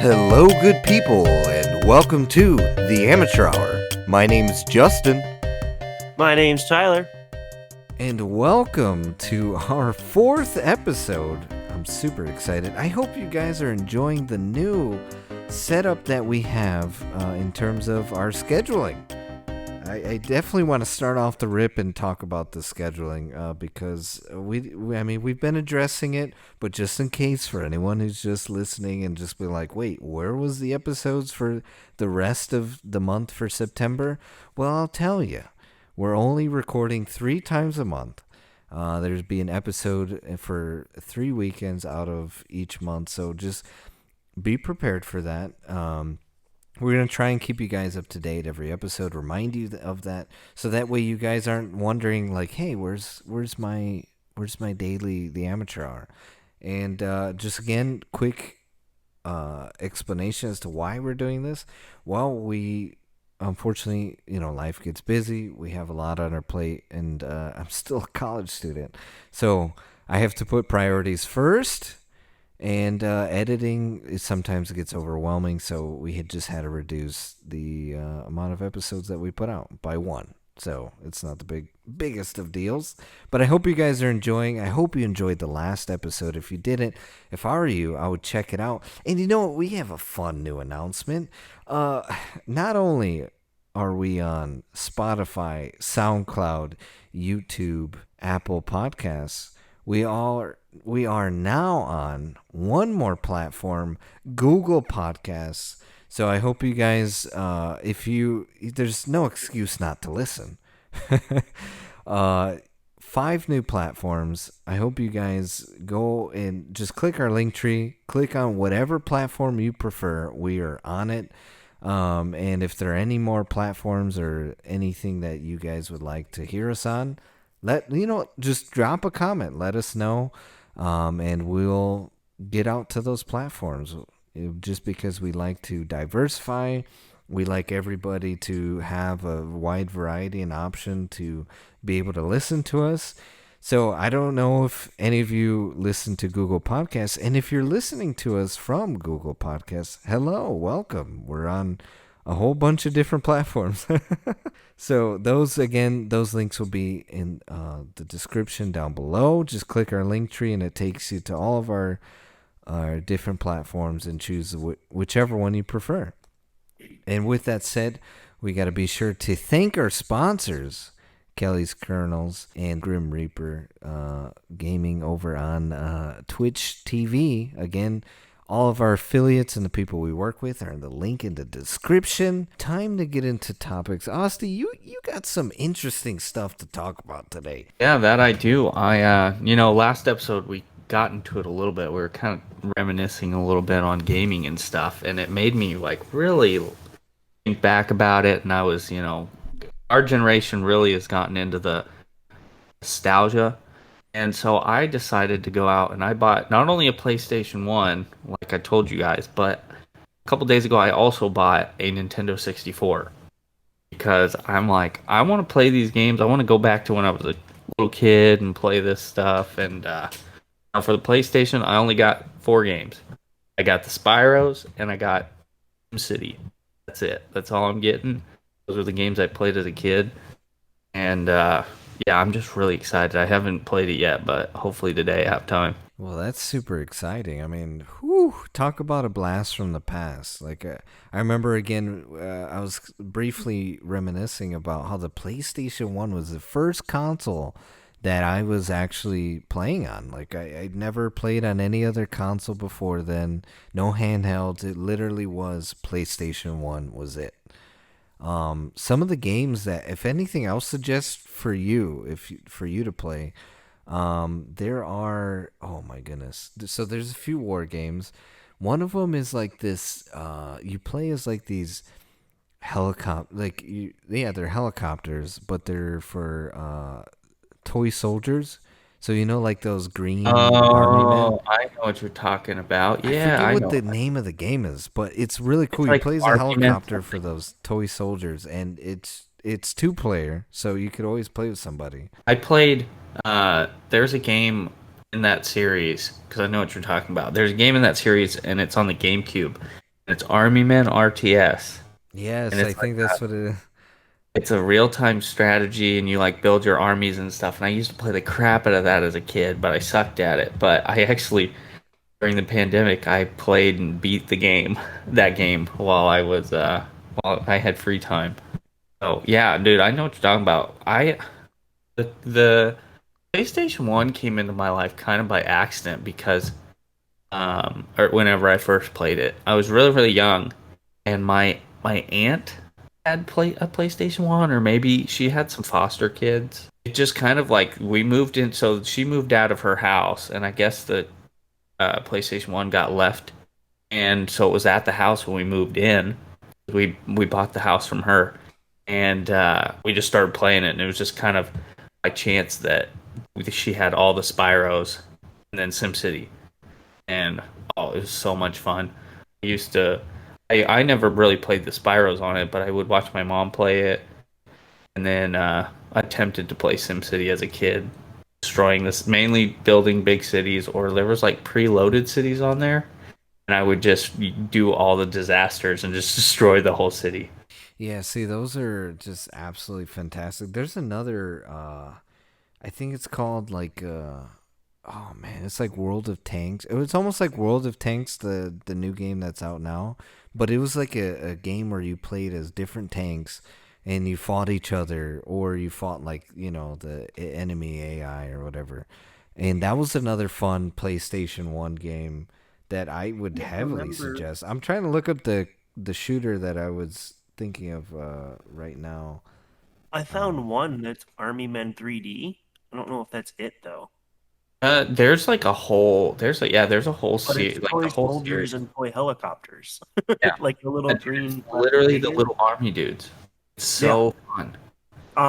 Hello, good people, and welcome to the Amateur Hour. My name's Justin. My name's Tyler. And welcome to our 4th episode. I'm super excited. I hope you guys are enjoying the new setup that we have in terms of our scheduling. I definitely want to start off the rip and talk about the scheduling because we've been addressing it, but just in case for anyone who's just listening and just be like, wait, where was the episodes for the rest of the month for September? Well, I'll tell you. We're only recording 3 times a month. There's be an episode for 3 weekends out of each month, so just be prepared for that. We're going to try and keep you guys up to date every episode, remind you of that, so that way you guys aren't wondering, like, hey, where's my daily, the amateur hour? And just again, quick explanation as to why we're doing this. Well, unfortunately, life gets busy. We have a lot on our plate, and I'm still a college student. So I have to put priorities first, and editing sometimes gets overwhelming, so we had to reduce the amount of episodes that we put out by 1. So it's not the biggest of deals, but I hope you guys are enjoying. I hope you enjoyed the last episode. If you didn't, if I were you, I would check it out. And you know what? We have a fun new announcement. Not only are we on Spotify, SoundCloud, YouTube, Apple Podcasts, we are now on one more platform, Google Podcasts. So I hope you guys, there's no excuse not to listen. 5 new platforms. I hope you guys go and just click our link tree. Click on whatever platform you prefer. We are on it. And if there are any more platforms or anything that you guys would like to hear us on, just drop a comment. Let us know. And we'll get out to those platforms. Just because we like to diversify, we like everybody to have a wide variety and option to be able to listen to us. So I don't know if any of you listen to Google Podcasts, and if you're listening to us from Google Podcasts, hello, welcome. We're on a whole bunch of different platforms. So those links will be in the description down below. Just click our link tree, and it takes you to all of our different platforms, and choose whichever one you prefer. And with that said, we got to be sure to thank our sponsors, Kelly's Kernels and Grim Reaper Gaming over on Twitch TV. Again, all of our affiliates and the people we work with are in the link in the description. Time to get into topics. Austin, you got some interesting stuff to talk about today. Yeah, that I do. Last episode we got into it a little bit. We were kind of reminiscing a little bit on gaming and stuff, and it made me really think back about it. And I was, our generation really has gotten into the nostalgia. And so I decided to go out and I bought not only a PlayStation 1, like I told you guys, but a couple days ago I also bought a Nintendo 64. Because I'm like, I want to play these games. I want to go back to when I was a little kid and play this stuff. And now for the PlayStation, I only got 4 games. I got the Spyros and I got City. That's it. That's all I'm getting. Those are the games I played as a kid. And I'm just really excited. I haven't played it yet, but hopefully today I have time. Well, that's super exciting. I mean, talk about a blast from the past. Like, I remember, again, I was briefly reminiscing about how the PlayStation 1 was the first console that I was actually playing on. Like, I'd never played on any other console before then. No handhelds. It literally was PlayStation 1 was it. Some of the games that, if anything, I'll suggest for you to play, there are, oh my goodness. So there's a few war games. One of them is like this, you play as like these they're helicopters, but they're for, toy soldiers. So, like those green army men? I know what you're talking about. I Yeah, forget I what know. the name of the game is, but it's really cool. It's You like play as a Army Men helicopter for those toy soldiers, and it's 2-player, so you could always play with somebody. I played, there's a game in that series, because I know what you're talking about. There's a game in that series, and it's on the GameCube. It's Army Men RTS, and Yes, I it's like think that's what it is. it's a real-time strategy, and you like build your armies and stuff. And I used to play the crap out of that as a kid, but I sucked at it. But I actually during the pandemic, I played and beat that game while I had free time. Oh yeah, dude, I know what you're talking about. The PlayStation 1 came into my life kind of by accident because or whenever I first played it. I was really really young and my aunt had play a PlayStation 1 or maybe she had some foster kids. It just kind of like we moved in so she moved out of her house and I guess the PlayStation 1 got left and so it was at the house when we moved in. We bought the house from her and we just started playing it and it was just kind of by chance that she had all the Spyros and then SimCity and oh it was so much fun. I used to I never really played the Spyros on it but I would watch my mom play it and then attempted to play SimCity as a kid destroying this mainly building big cities or there was like preloaded cities on there and I would just do all the disasters and just destroy the whole city. Yeah, see, those are just absolutely fantastic. There's another I think it's called like oh man, it's like World of Tanks. It was almost like World of Tanks, the new game that's out now. But it was like a game where you played as different tanks and you fought each other or you fought like, the enemy AI or whatever. And that was another fun PlayStation 1 game that I would Yeah, I heavily remember. suggest. I'm trying to look up the shooter that I was thinking of right now. I Um, found one that's Army Men 3D. I don't know if that's it though, There's like a whole there's a whole but it's like the toy whole soldiers series. and toy helicopters, Yeah, like the little and dude, it's green plastic literally the figures. little army dudes. It's Yeah. so fun.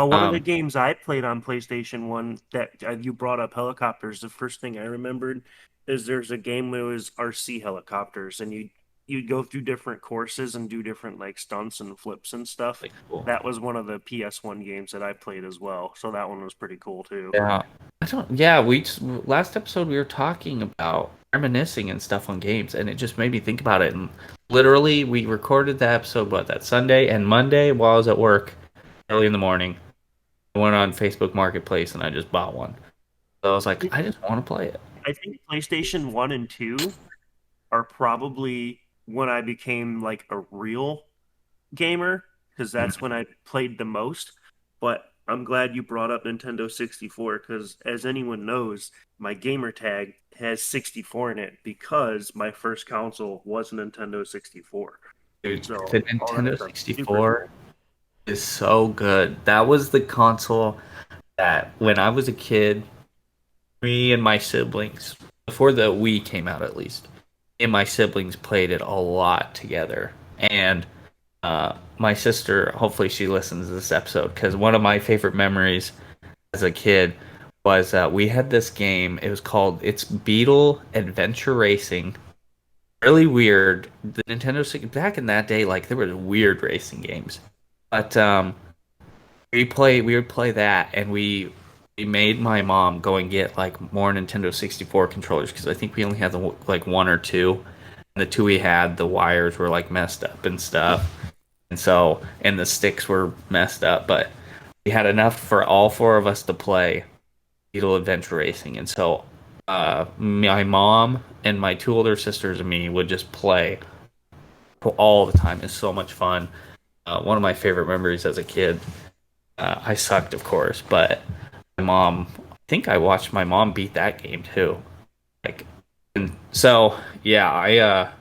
One of the Um, games I played on PlayStation 1 that you brought up helicopters, the first thing I remembered is there's a game that was RC helicopters and you'd go through different courses and do different like stunts and flips and stuff. like cool. That was one of the PS1 games that I played as well. So that one was pretty cool too. Yeah, I don't. Yeah, last episode we were talking about reminiscing and stuff on games, and it just made me think about it. And literally, we recorded that episode that Sunday and Monday while I was at work early in the morning. I went on Facebook Marketplace and I just bought one. So I was like, I just want to play it. I think PlayStation 1 and 2 are probably when I became like a real gamer because that's when I played the most. But I'm glad you brought up Nintendo 64 because, as anyone knows, my gamer tag has 64 in it because my first console was a Nintendo 64. Dude, So the all that Nintendo stuff super 64 cool. is so good. That was the console that when I was a kid, me and my siblings, before the Wii came out at least, me and my siblings played it a lot together. And my sister, hopefully she listens to this episode, because one of my favorite memories as a kid was we had this game. It was called It's Beetle Adventure Racing. Really weird. The Nintendo back in that day, like there were weird racing games. But we would play that and we made my mom go and get like more Nintendo 64 controllers because I think we only had like one or two. And the two we had, the wires were like messed up and stuff. And so and the sticks were messed up, but we had enough for all four of us to play Beetle Adventure Racing. And so my mom and my two older sisters and me would just play all the time. It's so much fun. One of my favorite memories as a kid. I sucked, of course, but my mom. I think I watched my mom beat that game too. Like, and so yeah,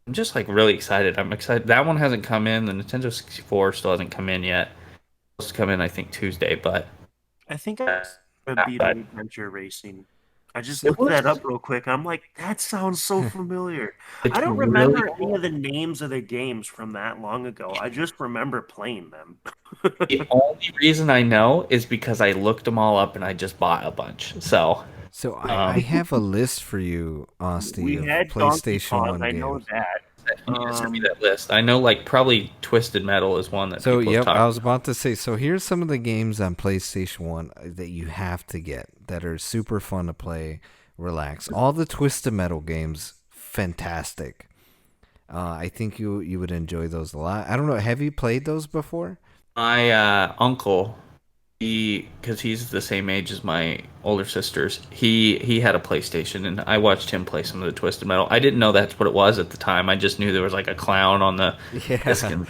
I'm just like really excited. I'm excited. That one hasn't come in. The Nintendo 64 still hasn't come in yet. It's supposed to come in, I think, Tuesday, but I think I a but Beetle Adventure Racing. I just it looked that was up real quick. I'm like, that sounds so familiar. I it's don't really remember any of the names of the games from that long ago. I just remember playing them. the only reason I know is because I looked them all up and I just bought a bunch. So, So I um, have a list for you, Asti, We of had Donkey PlayStation Kong, 1 I know games. that. you need to send me Um, that list. I know, like, probably Twisted Metal is one that So people have yep, I talked was about. about to say. So here's some of the games on PlayStation 1 that you have to get that are super fun to play, relax. All the Twisted Metal games, fantastic. I think you would enjoy those a lot. I don't know. Have you played those before? My uncle, because he's the same age as my older sisters, he had a PlayStation, and I watched him play some of the Twisted Metal. I didn't know that's what it was at the time. I just knew there was like a clown on the disc Yeah. and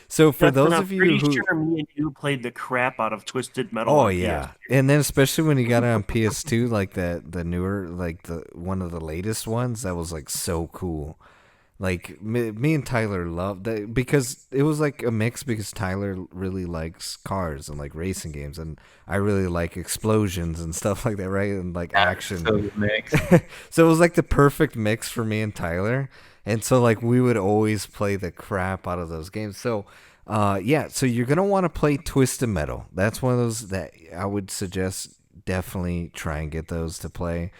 So for Justin, those I'm of you pretty who, sure me and you played the crap out of Twisted Metal oh on yeah, PS2. and then especially when you got it on PS2, like the newer, like the one of the latest ones, that was like so cool. Like me and Tyler loved that because it was like a mix because Tyler really likes cars and like racing games, and I really like explosions and stuff like that, right? And like action. so mixed. So it was like the perfect mix for me and Tyler. And so like we would always play the crap out of those games. So yeah, so you're gonna want to play Twisted Metal. That's one of those that I would suggest definitely try and get those to play.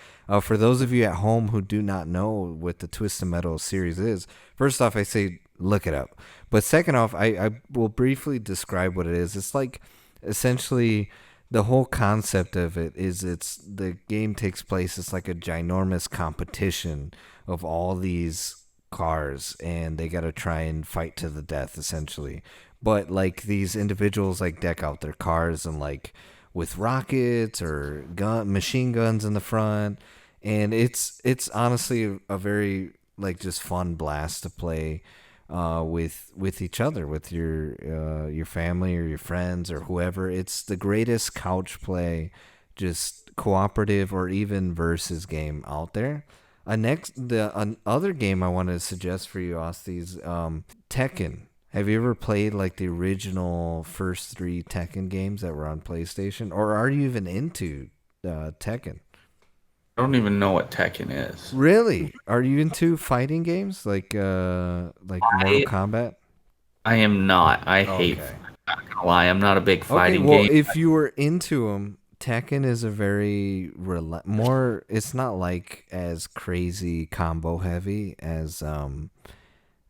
For those of you at home who do not know what the Twisted Metal series is, first off, I say look it up. But second off, I will briefly describe what it is. It's like essentially the whole concept of it is it's the game takes place. It's like a ginormous competition of all these cars, and they got to try and fight to the death essentially. But like these individuals like deck out their cars and like with rockets or machine guns in the front, and it's honestly a very like just fun blast to play with each other, with your family or your friends or whoever. It's the greatest couch play, just cooperative or even versus game out there. Another game I wanted to suggest for you, Austin, is Tekken. Have you ever played like the original first three Tekken games that were on PlayStation, or are you even into Tekken? I don't even know what Tekken is. Really? Are you into fighting games like Mortal I Kombat? I am not. I hate. Okay. I'm not gonna lie. I'm not a big Okay, fighting well, game. if you were into them, Tekken is a very more. It's not like as crazy combo heavy as Mortal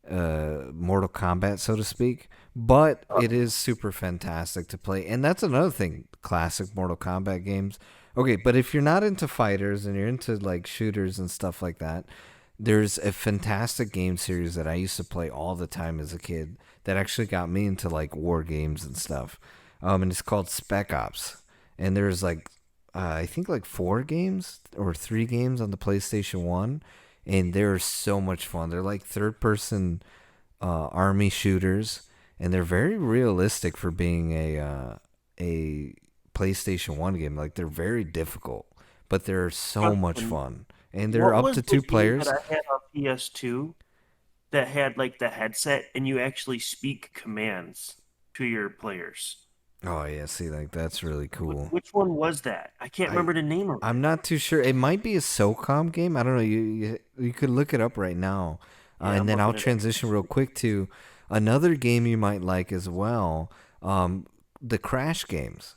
Kombat, so to speak, but it is super fantastic to play. And that's another thing, classic Mortal Kombat games. Okay, but if you're not into fighters and you're into like shooters and stuff like that, there's a fantastic game series that I used to play all the time as a kid that actually got me into like war games and stuff. And it's called Spec Ops. And there's like I think like four games or three games on the PlayStation 1, and they're so much fun. They're like third person army shooters, and they're very realistic for being a PlayStation 1 game. Like they're very difficult, but they're so much Justin, fun. And they're what up was to the two game that players. I had on PS2 that had like the headset and you actually speak commands to your players? Oh yeah, see, like that's really cool. Which one was that? I can't I remember the name of I'm it. not too sure. It might be a SOCOM game. I don't know. You could look it up right now, Yeah, and I'm then I'll looking it up. transition real quick to another game you might like as well. The Crash games.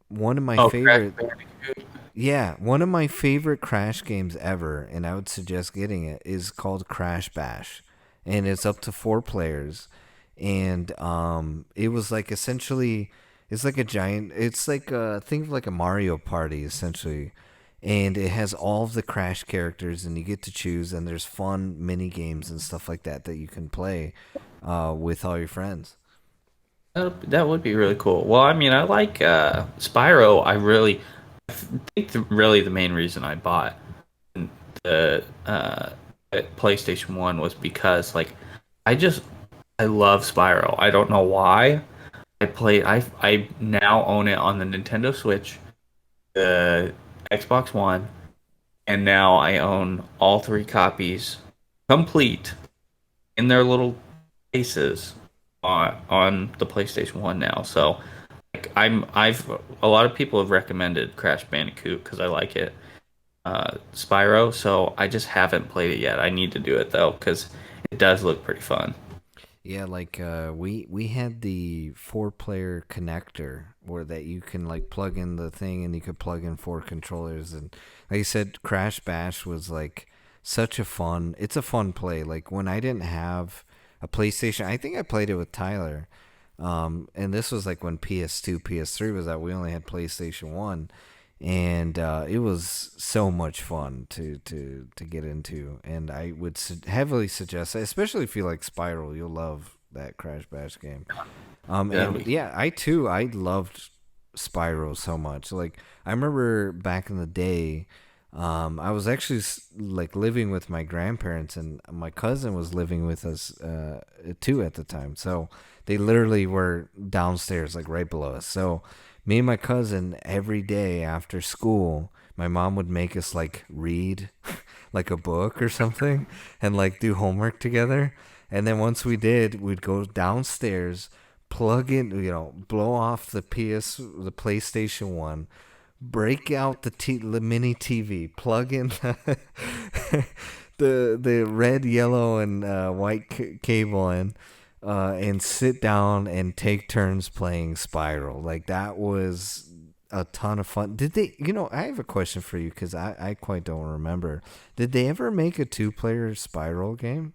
One of my Oh, Crash favorite. Bandicoot. Yeah, one of my favorite Crash games ever, and I would suggest getting it, is called Crash Bash. And it's up to four players. And it was like essentially, it's like a giant, it's like think of like a Mario Party essentially. And it has all of the Crash characters, and you get to choose, and there's fun mini games and stuff like that that you can play with all your friends. That would be really cool. Well, I mean, I like Spyro. I think really the main reason I bought the PlayStation One was because like I just I love Spyro. I don't know why. I now own it on the Nintendo Switch, the Xbox One, and now I own all three copies complete in their little cases on the PlayStation One now. So like I've a lot of people have recommended Crash Bandicoot because I like it. Spyro, so I just haven't played it yet. I need to do it though because it does look pretty fun. Yeah, like we had the four-player connector where that you can like plug in the thing and you could plug in four controllers, and like you said, Crash Bash was like such a fun. It's a fun play. Like when I didn't have a PlayStation, I think I played it with Tyler. And this was like when PS2, PS3 was out. We only had PlayStation 1, and it was so much fun to get into. And I would heavily suggest, especially if you like Spiral, you'll love that Crash Bash game. That'll And be yeah, I loved Spyro so much. Like I remember back in the day, I was actually like living with my grandparents, and my cousin was living with us too at the time. So they literally were downstairs, like right below us. So me and my cousin every day after school, my mom would make us like read like a book or something, and like do homework together. And then once we did, we'd go downstairs, plug in, blow off the PlayStation 1, break out the mini TV, plug in the red, yellow, and white cable in, and sit down and take turns playing Spiral. Like that was a ton of fun. Did they? I have a question for you because I quite don't remember. Did they ever make a two-player Spiral game?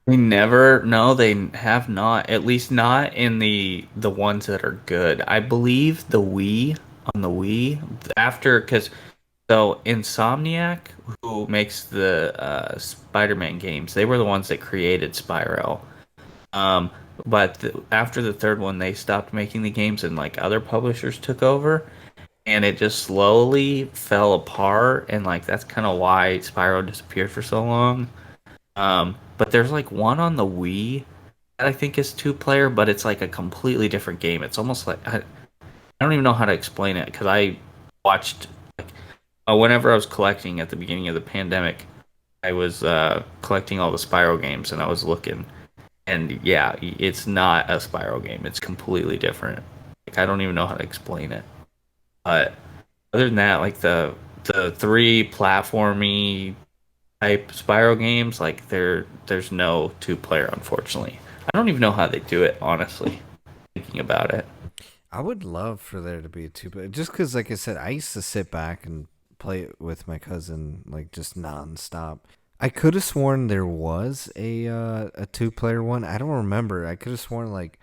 They never, no, they have not. At least not in the ones that are good. I believe the Wii on the Wii after because so Insomniac, who makes the Spider-Man games, they were the ones that created Spyro. Um, but after the third one, they stopped making the games and like other publishers took over, and it just slowly fell apart. And like that's kind of why Spyro disappeared for so long. But there's like one on the Wii that I think is two player, but it's like a completely different game. It's almost like I don't even know how to explain it because I watched like whenever I was collecting at the beginning of the pandemic, I was collecting all the Spyro games and I was looking, and yeah, it's not a Spyro game. It's completely different. Like I don't even know how to explain it. But other than that, like the three platformy type Spyro games, like there's no two player, unfortunately. I don't even know how they do it, honestly. Thinking about it, I would love for there to be a two-player, just because, like I said, I used to sit back and play it with my cousin, like just nonstop. I could have sworn there was a two-player one. I don't remember. I could have sworn like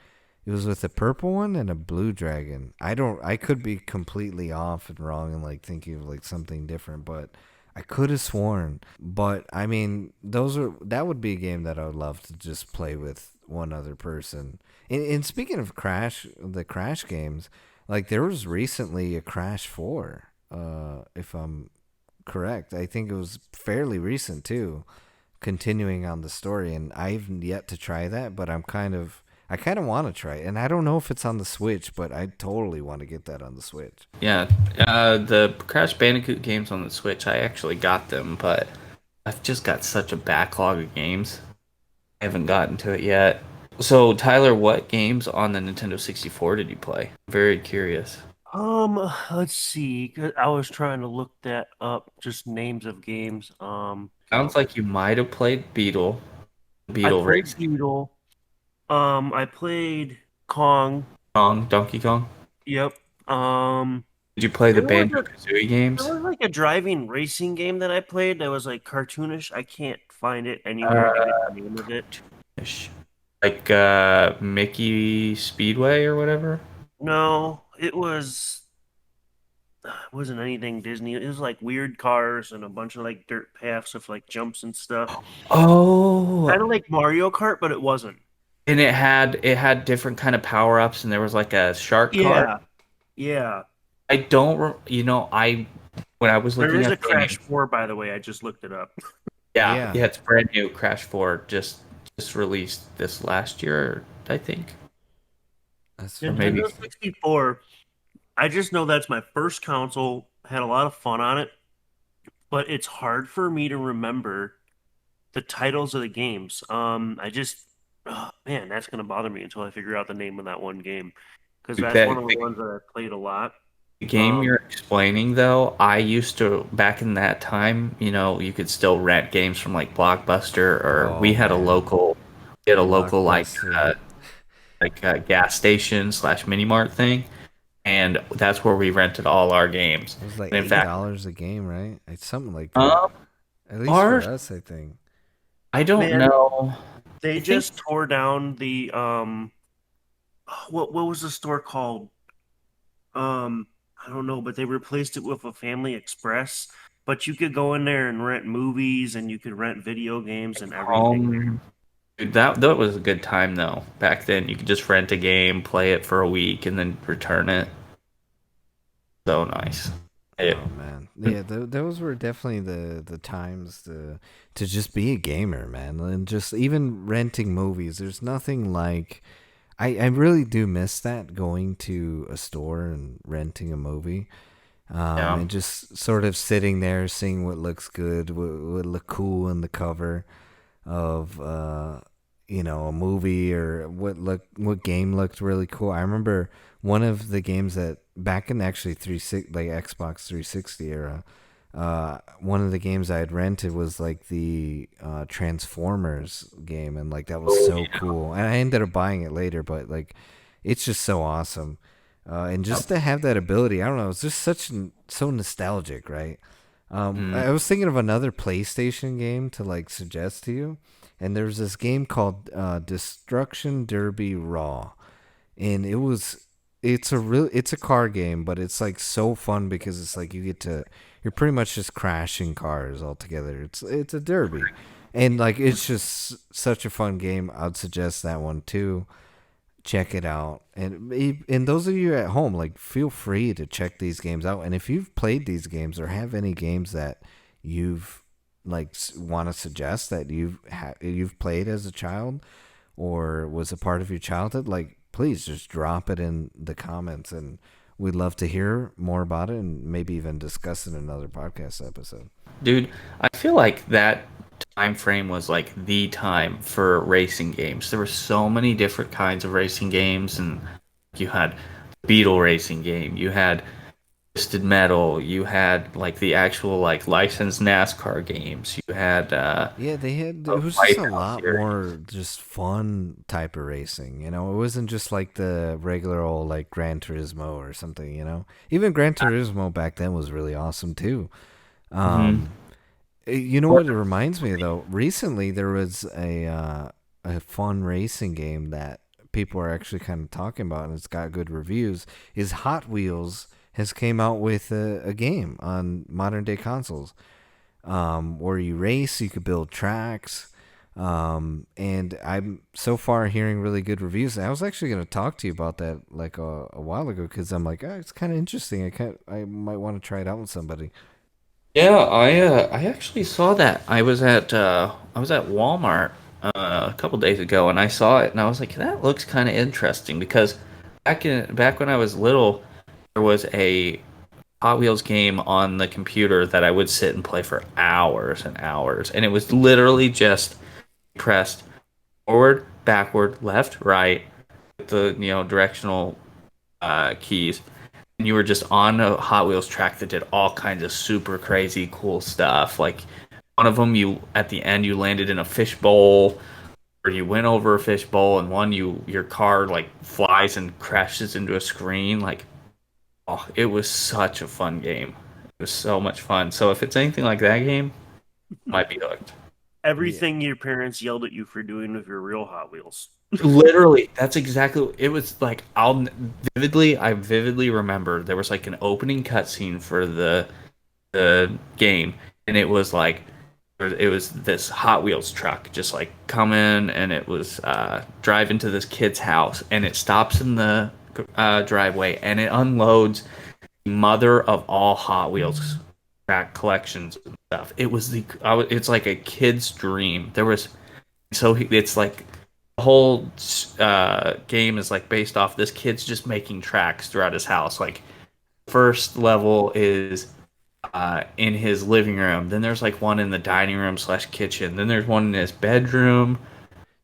it was with a purple one and a blue dragon. I don't. I could be completely off and wrong and like thinking of like something different, but I could have sworn. But I mean, that would be a game that I would love to just play with one other person. And speaking of the Crash games, like there was recently a Crash 4, if I'm correct. I think it was fairly recent too, continuing on the story, and I've yet to try that, but I kind of want to try it. And I don't know if it's on the Switch, but I totally want to get that on the Switch. yeah. The Crash Bandicoot games on the Switch, I actually got them, but I've just got such a backlog of games. I haven't gotten to it yet. So, Tyler, what games on the Nintendo 64 did you play? Very curious. Let's see. 'Cause I was trying to look that up, just names of games. Sounds like you might have played I Beetle played Race, Beetle. I played Kong. Donkey Kong. Yep. Um, Did you play the there was Banjo a Kazooie there games? was like a driving racing game that I played that was like cartoonish. I can't find it anywhere to Uh, get the name of it. Ish. Like Mickey Speedway or whatever. No, it wasn't anything Disney. It was like weird cars and a bunch of like dirt paths with like jumps and stuff. Oh, Kind of like Mario Kart, but it wasn't. and it had different kind of power ups, and there was like a shark card. Yeah, yeah. I don't, I when I was There looking is at a the Crash names, 4, by the way. I just looked it up. yeah, Yeah, yeah, it's brand new. Crash 4 just released this last year, I think, that's or right. maybe. Nintendo 64. I just know that's my first console. Had a lot of fun on it, but it's hard for me to remember the titles of the games. Oh, man, that's gonna bother me until I figure out the name of that one game because Like that's one that of the ones that I played a lot. the game Um, you're explaining though, I used to back in that time, you could still rent games from like Blockbuster, or Oh man, we had a local Blockbuster. gas station slash mini mart thing, and that's where we rented all our games. It was like And in eight fact, dollars a game, right? It's something like that. um, At least for ours, us, I think. I don't man, know. they I think just tore down the what was the store called? Um, I don't know, but they replaced it with a Family Express. But you could go in there and rent movies, and you could rent video games and everything there. Um, Dude, that was a good time though. Back then, you could just rent a game, play it for a week, and then return it. So nice. It, Oh man, yeah, those were definitely the times to just be a gamer, man, and just even renting movies. There's nothing like I really do miss that going to a store and renting a movie, yeah. and just sort of sitting there seeing what looks good, what look cool in the cover of a movie or what game looked really cool. I remember one of the games that back in actually like Xbox 360 era, one of the games I had rented was like the Transformers game, and like that was Oh so yeah. cool. And I ended up buying it later, but like it's just so awesome. And just to have that ability, I don't know, it's just so nostalgic, right? Mm, I was thinking of another PlayStation game to like suggest to you, and there's this game called Destruction Derby Raw, and it's a car game, but it's like so fun because it's like you're pretty much just crashing cars altogether. It's a derby, and like it's just such a fun game. I'd suggest that one too. Check it out, and those of you at home, like feel free to check these games out. And if you've played these games or have any games that you've like want to suggest that you've played as a child or was a part of your childhood, like please just drop it in the comments, and we'd love to hear more about it and maybe even discuss it in another podcast episode. dude, I feel like that time frame was like the time for racing games. There were so many different kinds of racing games, and you had the Beetle racing game, you had Twisted Metal, you had like the actual like licensed NASCAR games, you had Yeah, they had the it was just a Wipeout lot series. more just fun type of racing. It wasn't just like the regular old like Gran Turismo or something. Even Gran Turismo back then was really awesome too. Hmm. Um, you know what it reminds me of, though? Recently there was a fun racing game that people are actually kind of talking about, and it's got good reviews. Is Hot Wheels has came out with a game on modern day consoles, where you race, you could build tracks. And I'm so far hearing really good reviews. I was actually going to talk to you about that like a while ago because I'm like, it's kind of interesting. I might want to try it out with somebody. Yeah, I actually saw that. I was at Walmart a couple days ago, and I saw it, and I was like, that looks kind of interesting because back when I was little, there was a Hot Wheels game on the computer that I would sit and play for hours and hours, and it was literally just pressed forward, backward, left, right with the directional keys, and you were just on a Hot Wheels track that did all kinds of super crazy cool stuff. Like one of them, you at the end you landed in a fish bowl, or you went over a fish bowl, and one your car like flies and crashes into a screen. Like, oh, it was such a fun game. It was so much fun. So if it's anything like that game, might be hooked. Yeah. Everything your parents yelled at you for doing with your real Hot Wheels. Literally, that's exactly. It was like I vividly remember there was like an opening cutscene for the game, and it was like it was this Hot Wheels truck just like coming, and it was driving to this kid's house, and it stops in the driveway, and it unloads the mother of all Hot Wheels track collections and stuff. It was it's like a kid's dream. It's like the whole game is like based off this kid's just making tracks throughout his house. Like first level is in his living room. Then there's like one in the dining room slash kitchen. Then there's one in his bedroom.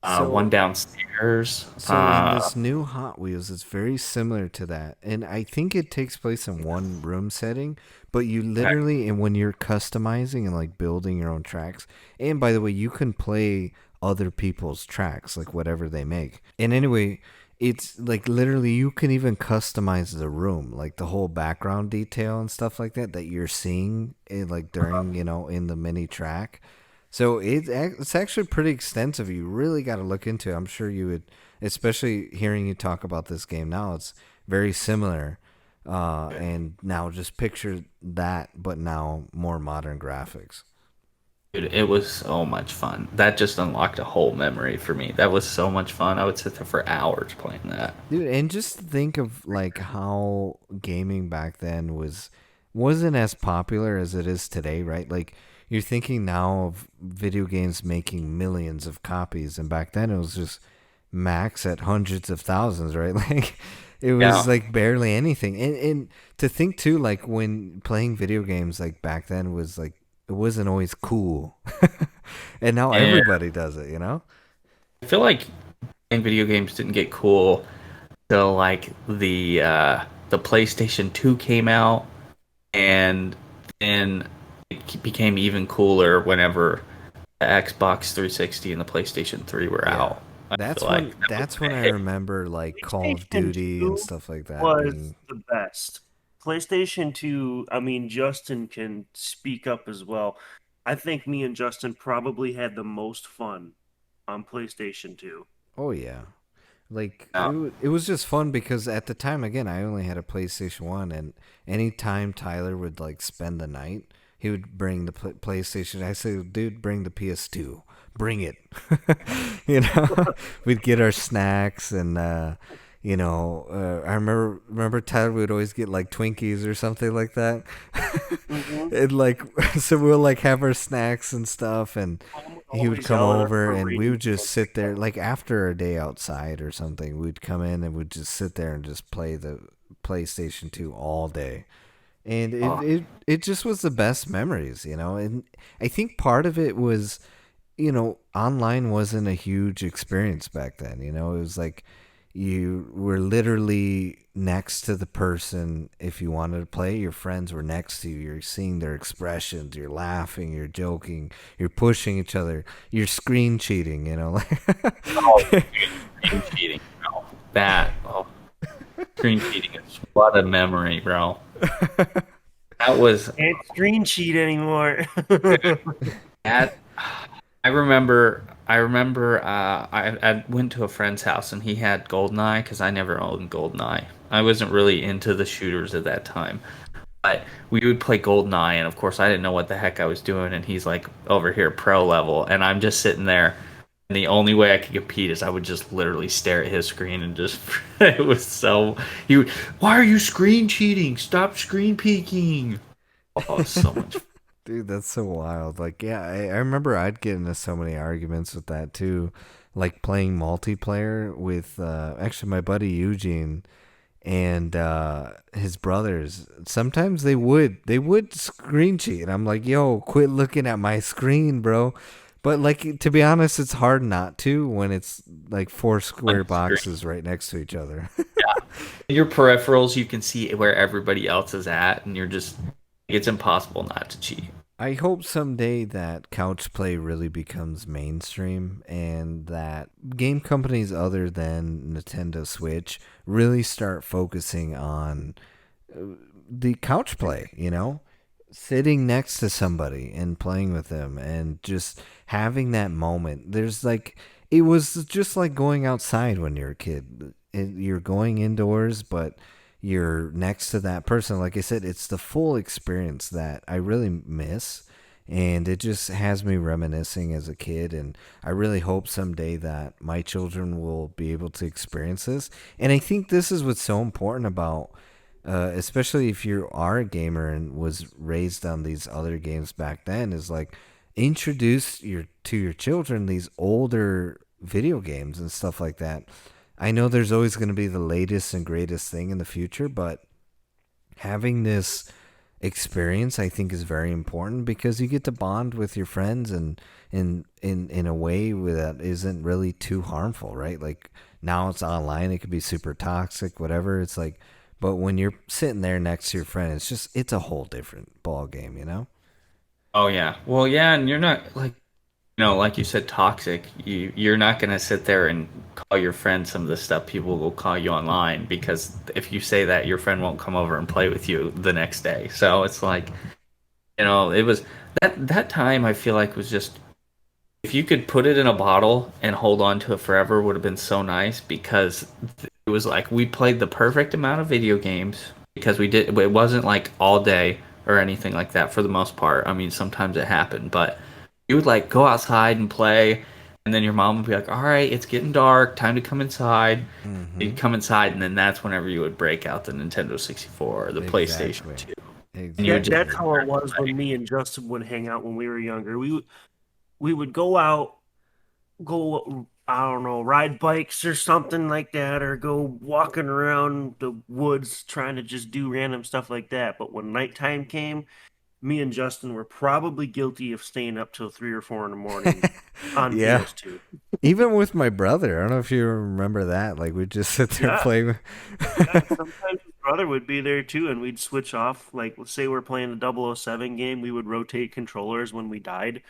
One So downstairs. So in this new Hot Wheels, it's very similar to that, and I think it takes place in one room setting. But you Okay. literally, and when you're customizing and like building your own tracks, and by the way, you can play other people's tracks, like whatever they make. And anyway, it's like literally you can even customize the room, like the whole background detail and stuff like that you're seeing, like during in the mini track. So it's actually pretty extensive. You really got to look into it. I'm sure you would, especially hearing you talk about this game now. It's very similar. And now just picture that, but now more modern graphics. Dude, it was so much fun. That just unlocked a whole memory for me. That was so much fun. I would sit there for hours playing that. Dude, and just think of like how gaming back then wasn't as popular as it is today, right? Like you're thinking now of video games making millions of copies, and back then it was just max at hundreds of thousands, right? Like it was Yeah. like barely anything. And to think too, like when playing video games like back then was like it wasn't always cool. And now And everybody does it, you know? I feel like playing video games didn't get cool till like the PlayStation 2 came out, and then it became even cooler whenever the Xbox 360 and the PlayStation 3 were Yeah. out. I feel like that was That's when I the remember like Call of PlayStation Duty and 2 stuff like that was being the best. PlayStation 2, I mean, Justin can speak up as well. I think me and Justin probably had the most fun on PlayStation 2. oh yeah. Like hit. it was just fun because at the time again I only had a PlayStation 1, and anytime Tyler would like spend the night, he would bring the PlayStation. I say, "Dude, bring the PS2. Bring it." You know, we'd get our snacks and I remember Tyler would always get like Twinkies or something like that. Mm-hmm. And like so we'll like have our snacks and stuff, and Mom would he would always come yell at us over for and we reading would just something. sit there like after a day outside or something. We'd come in and we'd just sit there and just play the PlayStation 2 all day. And Oh, it just was the best memories, you know. And I think part of it was, online wasn't a huge experience back then. It was like you were literally next to the person. If you wanted to play, your friends were next to you. You're seeing their expressions. You're laughing. You're joking. You're pushing each other. You're screen cheating. oh, screen cheating, bro. Screen cheating is what a memory, bro. That was Can't screen cheat anymore. that. I went to a friend's house and he had GoldenEye because I never owned GoldenEye. I wasn't really into the shooters at that time. But we would play GoldenEye, and of course I didn't know what the heck I was doing, and he's like over here pro level, and I'm just sitting there, and the only way I could compete is I would just literally stare at his screen and just it was so why are you screen cheating? Stop screen peeking. Oh, it's so much. Dude, that's so wild. Like, yeah, I remember I'd get into so many arguments with that too. Like playing multiplayer with actually my buddy Eugene and his brothers. Sometimes they would screen cheat, and I'm like, "Yo, quit looking at my screen, bro." But like to be honest, it's hard not to when it's like four On square screen. boxes right next to each other. Your peripherals, you can see where everybody else is at, and it's impossible not to cheat. I hope someday that couch play really becomes mainstream and that game companies other than Nintendo Switch really start focusing on the couch play, sitting next to somebody and playing with them and just having that moment. It was just like going outside when you're a kid. You're going indoors, but you're next to that person. Like I said, it's the full experience that I really miss. And it just has me reminiscing as a kid. And I really hope someday that my children will be able to experience this. And I think this is what's so important about especially if you are a gamer and was raised on these other games back then, is like introduce your children these older video games and stuff like that. I know there's always going to be the latest and greatest thing in the future, but having this experience I think is very important because you get to bond with your friends and in a way that isn't really too harmful, right? Like now it's online, it could be super toxic, whatever. It's like, but when you're sitting there next to your friend, it's a whole different ball game. Oh yeah. Well, yeah, and you're not like like you said, toxic. You're not gonna sit there and call your friend some of the stuff people will call you online because if you say that, your friend won't come over and play with you the next day. So it's like, it was that time I feel like was just if you could put it in a bottle and hold on to it forever would have been so nice because it was like we played the perfect amount of video games. because it wasn't like all day or anything like that for the most part. I mean, sometimes it happened, but you would like go outside and play, and then your mom would be like, "All right, it's getting dark, time to come inside." Mm-hmm. You'd come inside, and then that's whenever you would break out the Nintendo 64 or the PlayStation Exactly. 2, and you would just That's Exactly. how it was when me and Justin would hang out when we were younger. We would go out, go I don't know, ride bikes or something like that, or go walking around the woods trying to just do random stuff like that. But when nighttime came, me and Justin were probably guilty of staying up till 3 or 4 in the morning on Yeah. PS2. Even with my brother, I don't know if you remember that. Like we'd just sit there and Yeah, play with. yeah. Sometimes his brother would be there too, and we'd switch off. Like, let's say we're playing a 007 game, we would rotate controllers when we died.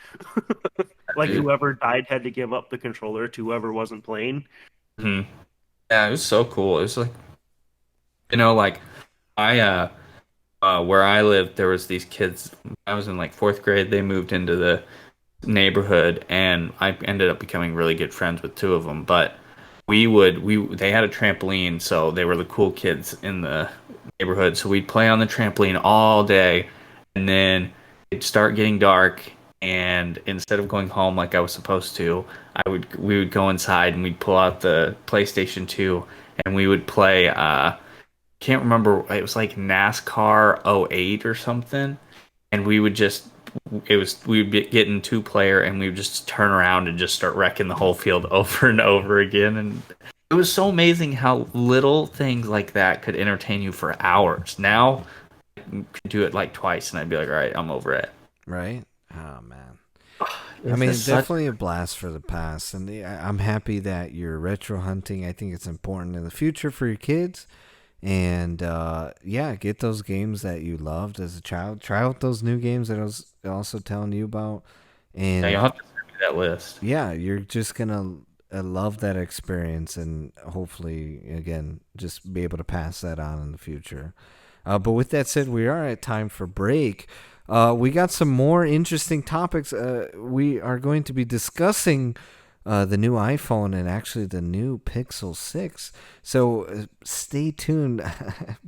Like, dude. whoever died had to give up the controller to whoever wasn't playing. Mhm. Yeah, it was so cool. It was like like I where I lived, there was these kids. I was in like fourth grade. They moved into the neighborhood, and I ended up becoming really good friends with two of them. But we they had a trampoline, so they were the cool kids in the neighborhood. So we'd play on the trampoline all day, and then it'd start getting dark. And instead of going home like I was supposed to, we would go inside and we'd pull out the PlayStation 2 and we would play. Can't remember. It was like NASCAR '08 or something, and we would just we would get in two-player and we would just turn around and just start wrecking the whole field over and over again. And it was so amazing how little things like that could entertain you for hours. Now I could do it like twice and I'd be like, all right, I'm over it. Right? Oh man. I It's mean, just such definitely a blast for the past, and I'm happy that you're retro hunting. I think it's important in the future for your kids, and yeah, get those games that you loved as a child. Try out those new games that I was also telling you about, yeah, you'll and have to send me that list. yeah, you're just gonna love that experience, and hopefully, again, just be able to pass that on in the future. But with that said, we are at time for break. We got some more interesting topics. We are going to be discussing the new iPhone and actually the new Pixel 6. So stay tuned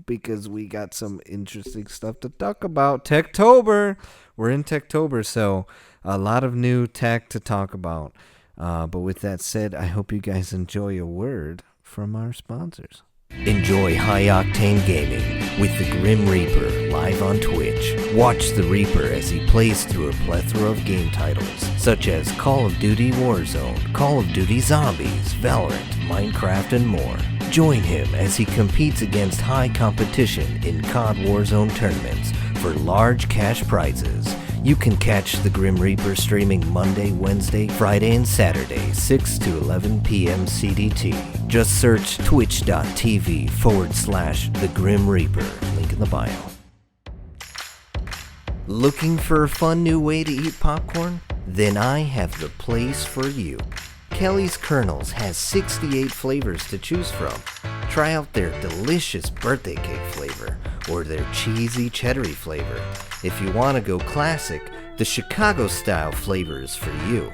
because we got some interesting stuff to talk about. Techtober. We're in Techtober, so a lot of new tech to talk about. But with that said, I hope you guys enjoy a word from our sponsors. Enjoy high-octane gaming with the Grim Reaper live on Twitch. Watch the Reaper as he plays through a plethora of game titles, such as Call of Duty Warzone, Call of Duty Zombies, Valorant, Minecraft, and more. Join him as he competes against high competition in COD Warzone tournaments for large cash prizes. You can catch the Grim Reaper streaming Monday, Wednesday, Friday, and Saturday, 6 to 11 p.m. CDT. Just search twitch.tv/The Grim Reaper. Link in the bio. Looking for a fun new way to eat popcorn? Then I have the place for you. Kelly's Kernels has 68 flavors to choose from. Try out their delicious birthday cake flavor or their cheesy cheddary flavor. If you want to go classic, the Chicago style flavor is for you.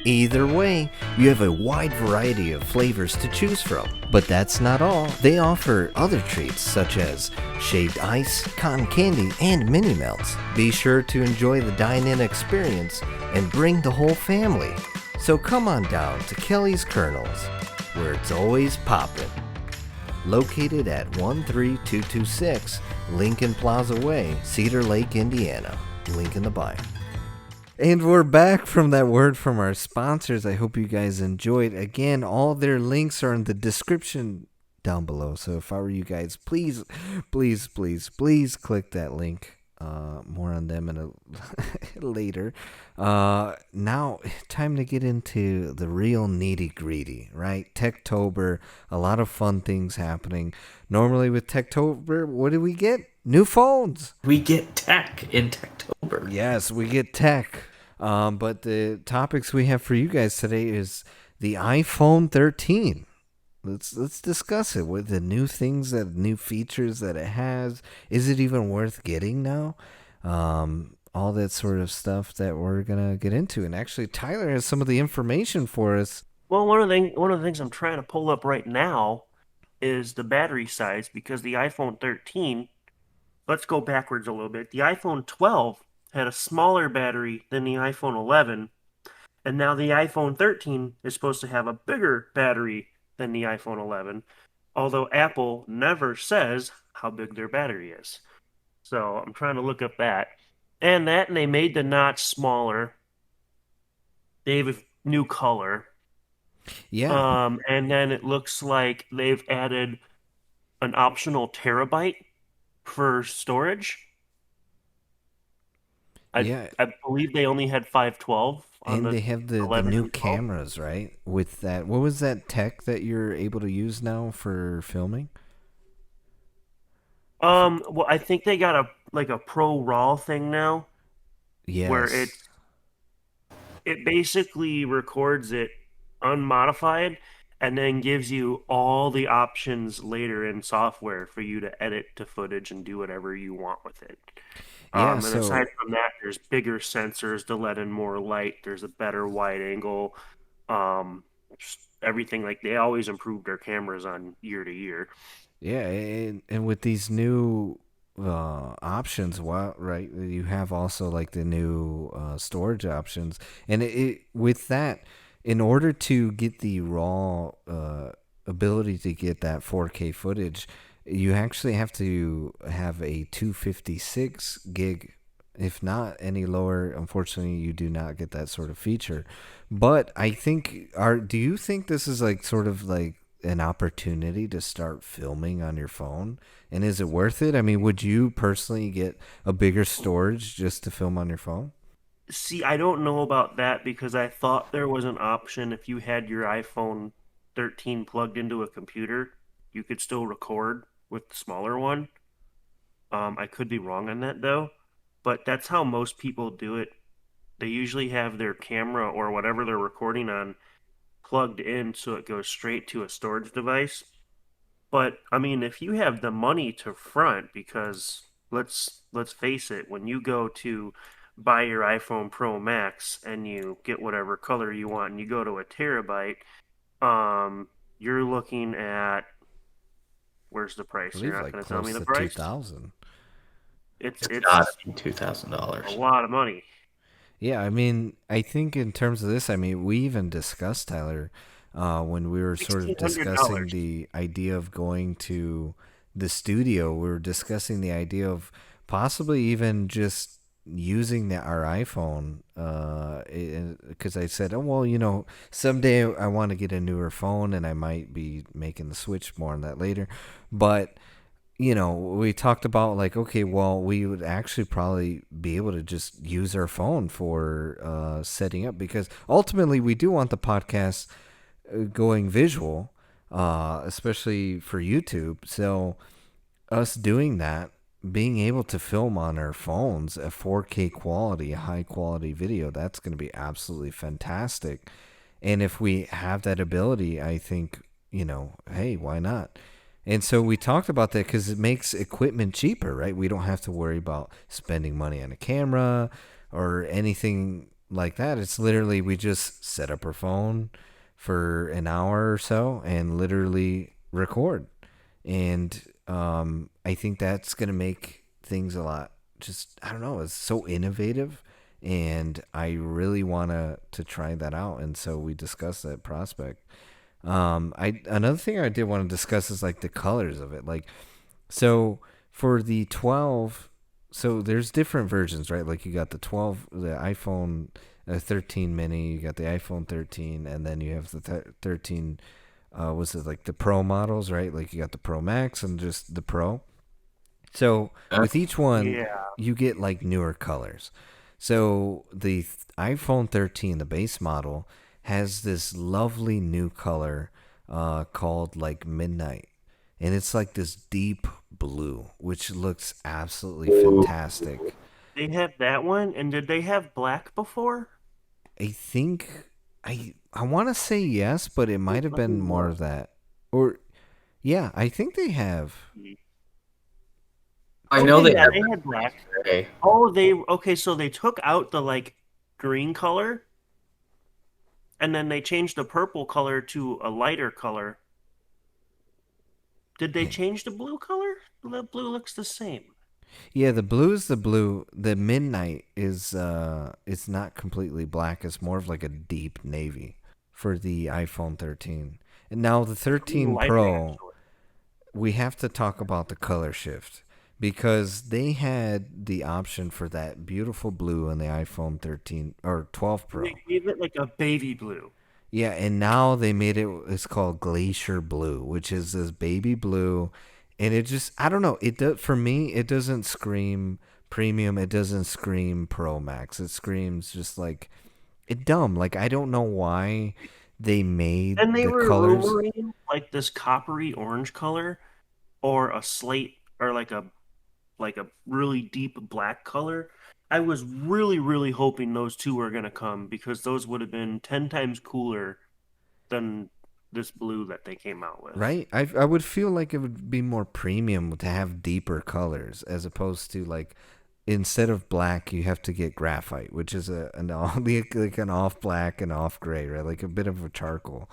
Either way, you have a wide variety of flavors to choose from. But that's not all. They offer other treats such as shaved ice, cotton candy, and mini melts. Be sure to enjoy the dine-in experience and bring the whole family. So come on down to Kelly's Kernels, where it's always poppin'. Located at 13226 Lincoln Plaza Way, Cedar Lake, Indiana. Link in the bio. And we're back from that word from our sponsors. I hope you guys enjoyed. Again, all their links are in the description down below. So if I were you guys, please, please, please, please click that link. More on them in a later. Now, time to get into the real nitty-gritty, right? Techtober, a lot of fun things happening. Normally with Techtober, what do we get? New phones. We get tech in Techtober. Yes, we get tech. But the topics we have for you guys today is the iPhone 13. Let's discuss it with the new things new features that it has. Is it even worth getting now? All that sort of stuff that we're gonna get into. And actually, Tyler has some of the information for us. Well, one of the things I'm trying to pull up right now is the battery size because the iPhone 13 let's go backwards a little bit. The iPhone 12 had a smaller battery than the iPhone 11, and now the iPhone 13 is supposed to have a bigger battery than the iPhone 11, although Apple never says how big their battery is. So I'm trying to look up that. And they made the notch smaller. They have a new color. Yeah, And then it looks like they've added an optional terabyte for storage. I yeah, I believe they only had 512 on and the they have the 11 new and 12. cameras, right? With that, what was that tech that you're able to use now for filming? Well, I think they got a like a Pro Raw thing now where Yes. it basically records it unmodified and then gives you all the options later in software for you to edit to footage and do whatever you want with it. Yeah, And aside so from that, there's bigger sensors to let in more light. There's a better wide angle. Um, Everything like they always improve their cameras on year to year. yeah, and with these new options, well, right, you have also like the new storage options, and with that, in order to get the raw ability to get that 4K footage, you actually have to have a 256 gig. If not any lower, unfortunately, you do not get that sort of feature. But I think, do you think this is like sort of like an opportunity to start filming on your phone? And is it worth it? I mean, would you personally get a bigger storage just to film on your phone? See, I don't know about that because I thought there was an option if you had your iPhone 13 plugged into a computer, you could still record with the smaller one. I could be wrong on that though, but that's how most people do it. They usually have their camera or whatever they're recording on plugged in so it goes straight to a storage device. But I mean, if you have the money to front, because let's face it, when you go to buy your iPhone Pro Max and you get whatever color you want and you go to a terabyte, you're looking at where's the I price? You're believe not like going to tell me close the to price? 2000. It's It's gotta it's be a $2,000. lot of money. Yeah, I mean, I think in terms of this, I mean, we even discussed, Tyler, when we were sort of Sixteen hundred discussing dollars. the idea of going to the studio. We were discussing the idea of possibly even just using our iPhone. Because I said, oh, well, someday I want to get a newer phone and I might be making the switch more on that later. But we talked about like, okay, well, we would actually probably be able to just use our phone for setting up because ultimately we do want the podcast going visual, especially for YouTube. So us doing that, being able to film on our phones a 4K quality, a high quality video, that's going to be absolutely fantastic. And if we have that ability, I think, hey, why not? And so we talked about that because it makes equipment cheaper, right? We don't have to worry about spending money on a camera or anything like that. It's literally we just set up our phone for an hour or so and literally record. And I think that's going to make things a lot just, I don't know, it's so innovative. And I really want to try that out. And so we discussed that prospect. I Another thing I did want to discuss is like the colors of it. Like, so for the 12, so there's different versions, right? Like you got the 12, the iPhone 13 mini, you got the iPhone 13, and then you have the 13. Was it like the Pro models, right? Like you got the Pro Max and just the Pro. So Uh, with each one, Yeah, you get like newer colors. So the iPhone 13, the base model, has this lovely new color called like midnight, and it's like this deep blue, which looks absolutely fantastic. they have that one. And did they have black before? I think I want to say yes, but it might have Let me been more look. of that. Or yeah, I think they have. I know Okay, they yeah, have they had black. gray. Oh, they okay, so they took out the like green color and then they changed the purple color to a lighter color. Did they change the blue color? The blue looks the same. Yeah, the blue is the blue. The midnight is it's not completely black. It's more of like a deep navy for the iPhone 13. And now the It's a little 13 lighter, Pro, actually. we have to talk about the color shift because they had the option for that beautiful blue in the iPhone 13 or 12 And they Pro. gave it like a baby blue. Yeah, and now they made it. It's called Glacier Blue, which is this baby blue, and it just I don't know. It does for me. It doesn't scream premium. It doesn't scream Pro Max. It screams just like it dumb. Like I don't know why they And made they the were colors. rumoring like this coppery orange color or a slate or like a really deep black color. I was really hoping those two were gonna come because those would have been 10 times cooler than this blue that they came out with. Right? I would feel like it would be more premium to have deeper colors as opposed to like instead of black you have to get graphite, which is an like an off black and off gray, right? Like a bit of a charcoal.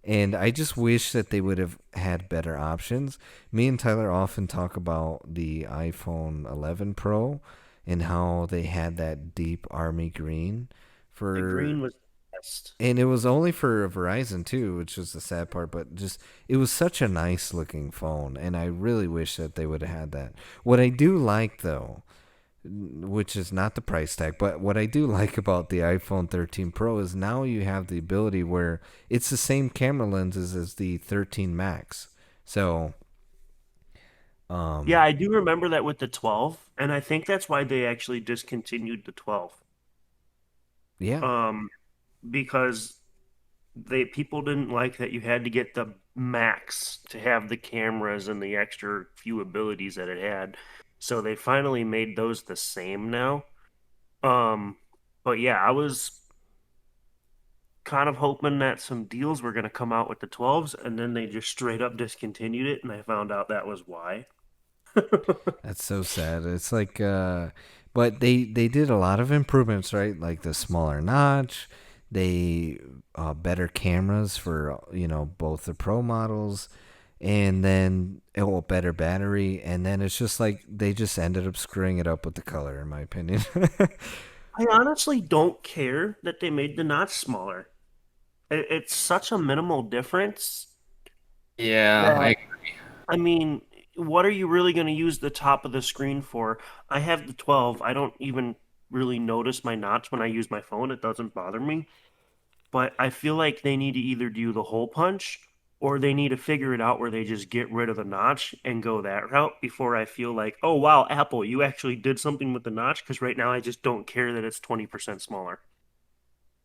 And I just wish that they would have had better options. Me and Tyler often talk about the iPhone 11 Pro and how they had that deep army green The for green was the best. and it was only for Verizon too, which was the sad part. But just it was such a nice looking phone, and I really wish that they would have had that. What I do like though, which is not the price tag, but what I do like about the iPhone 13 Pro is now you have the ability where it's the same camera lenses as the 13 Max. So, Yeah, um, I do remember that with the 12, and I think that's why they actually discontinued the 12. yeah, Um, because they people didn't like that you had to get the max to have the cameras and the extra few abilities that it had. So they finally made those the same now. Um, but yeah, I was kind of hoping that some deals were going to come out with the 12s and then they just straight up discontinued it and I found out that was why. that's so sad. It's like, but they did a lot of improvements, right? Like the smaller notch, they better cameras for both the Pro models, and then better battery, and then it's just like they just ended up screwing it up with the color, in my opinion. I honestly don't care that they made the notch smaller. It's such a minimal difference Yeah, that I I mean, what are you really going to use the top of the screen for? I have the 12. I don't even really notice my notch when I use my phone. It doesn't bother me. But I feel like they need to either do the hole punch or they need to figure it out where they just get rid of the notch and go that route before I feel like, oh, wow, Apple, you actually did something with the notch. Because right now I just don't care that it's 20% smaller.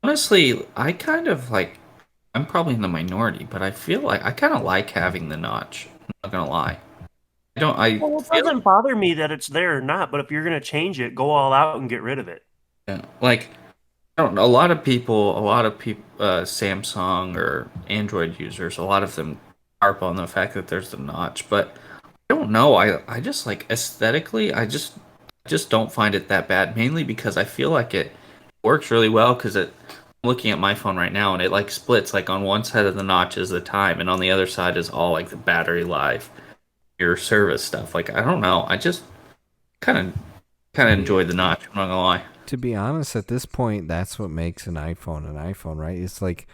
honestly, I kind of like. I'm probably in the minority, but I feel like I kind of like having the notch. I'm not gonna lie. I don't. I Well, it feel doesn't bother me that it's there or not, but if you're going to change it, go all out and get rid of it. like I don't know. A lot of people, Samsung or Android users, a lot of them harp on the fact that there's the notch, but I don't know. I just like aesthetically, I just don't find it that bad. Mainly because I feel like it works really well. Because I'm looking at my phone right now, and it like splits. Like on one side of the notch is the time, and on the other side is all like the battery life, your service stuff. Like I don't know. I just kind of Yeah. enjoy the notch. I'm not gonna lie. To be honest, at this point, that's what makes an iPhone, right? It's like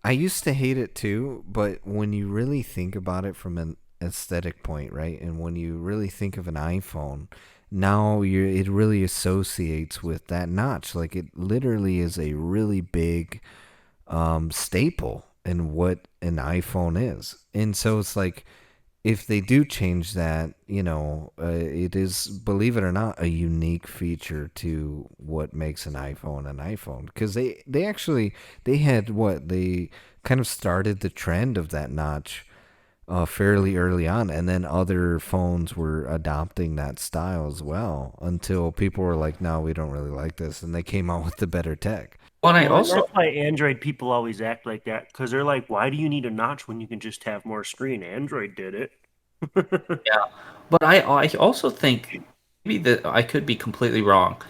I used to hate it too, but when you really think about it from an aesthetic point, right, and when you really think of an iPhone, now it really associates with that notch. Like it literally is a really big staple in what an iPhone is, and so it's like if they do change that, it is, believe it or not, a unique feature to what makes an iPhone an iPhone. Because they actually they had what they kind of started the trend of that notch fairly early on, and then other phones were adopting that style as well until people were like, "No, we don't really like this," and they came out with the better tech. Well, and I Well, and also that's why Android people always act like that because they're like, why do you need a notch when you can just have more screen? Android did it. yeah, but I also think maybe that I could be completely wrong.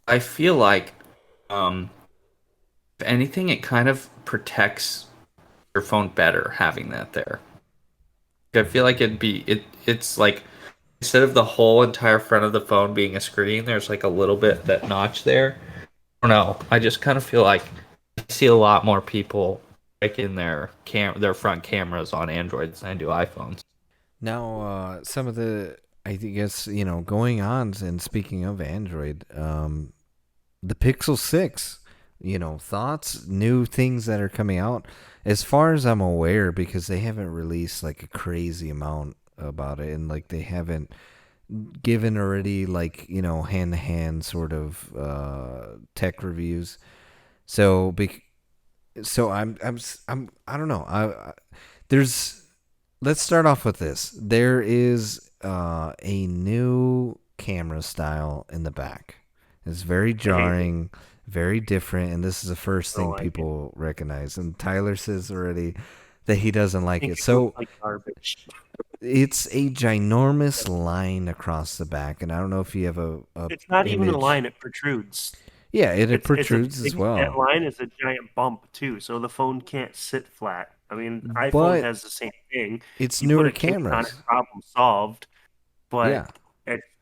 I feel like um if anything, it kind of protects your phone better having that there. I feel like it's like instead of the whole entire front of the phone being a screen, there's like a little bit that notch there. I don't know. I just kind of feel like I see a lot more people breaking their front cameras on Androids than I do iPhones. Now, some of the, I guess, going on, and speaking of Android, the Pixel 6, thoughts, new things that are coming out. As far as I'm aware, because they haven't released like a crazy amount about it, and like they haven't given already like, hand to hand sort of tech reviews. So, so I don't know. There's let's start off with this. There is a new camera style in the back. It's very I hate it. jarring, very different, and this is the first I don't thing like it. people recognize. And Tyler says already that he doesn't I like think it. it looks So like garbage. it's a ginormous line across the back, and I don't know if you have a It's not even a image. line; it protrudes. Yeah, it It's a protrudes as big. That well, line is a giant bump too, so the phone can't sit flat. I mean, iPhone but has the same thing. it's You put newer a case on it, cameras. problem solved. But Yeah.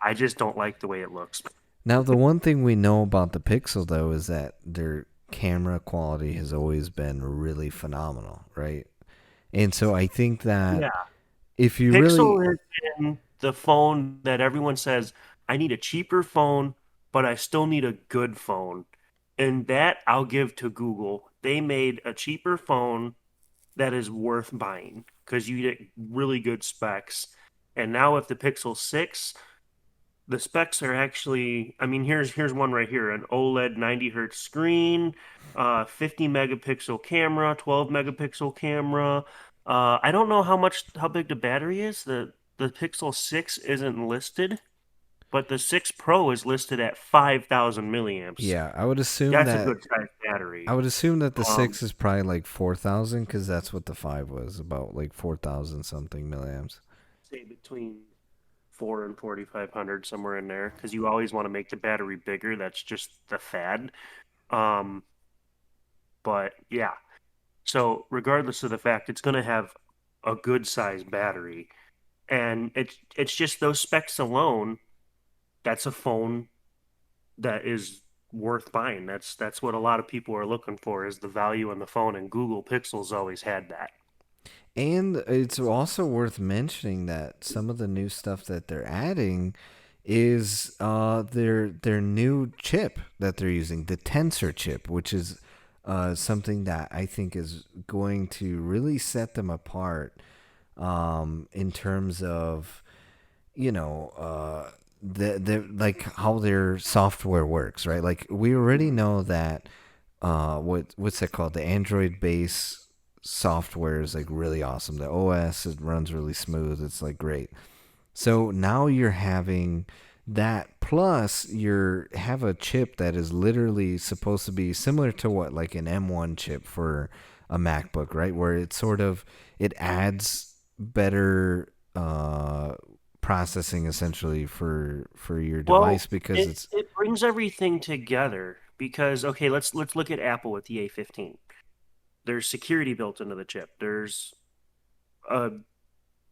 I just don't like the way it looks. Now, the one thing we know about the Pixel, though, is that their camera quality has always been really phenomenal, right? And so I think that Yeah, if you Pixel really, has been the phone that everyone says, I need a cheaper phone, but I still need a good phone. And that I'll give to Google. They made a cheaper phone that is worth buying because you get really good specs. And now with the Pixel 6, the specs are actually, I mean, here's one right here, an OLED 90 hertz screen, 50 megapixel camera, 12 megapixel camera. I don't know how big the battery is. The Pixel 6 isn't listed, but the 6 Pro is listed at 5,000 milliamps. yeah, I would assume That's a that good size battery. the Um, 6 is probably like 4,000 because that's what the 5 was, about like 4,000 something milliamps. say between 4 and 4,500 somewhere in there because you always want to make the battery bigger. That's just the fad. Um, but yeah, so regardless of the fact, it's going to have a good sized battery, and it's just those specs alone. That's a phone that is worth buying. That's what a lot of people are looking for is the value in the phone, and Google Pixel's always had that. And it's also worth mentioning that some of the new stuff that they're adding is their new chip that they're using, the Tensor chip, which is something that I think is going to really set them apart in terms of the like how their software works, right? Like we already Mhm. know that what's that called? The Android base software is like really awesome. The OS, it runs really smooth. It's like great. So now you're having that plus you have a chip that is literally supposed to be similar to what like an M1 chip for a MacBook, right? Where it sort of it adds better processing essentially for your Well, device because it it's it brings everything together because okay, let's look at Apple with the A15. There's security built into the chip. There's a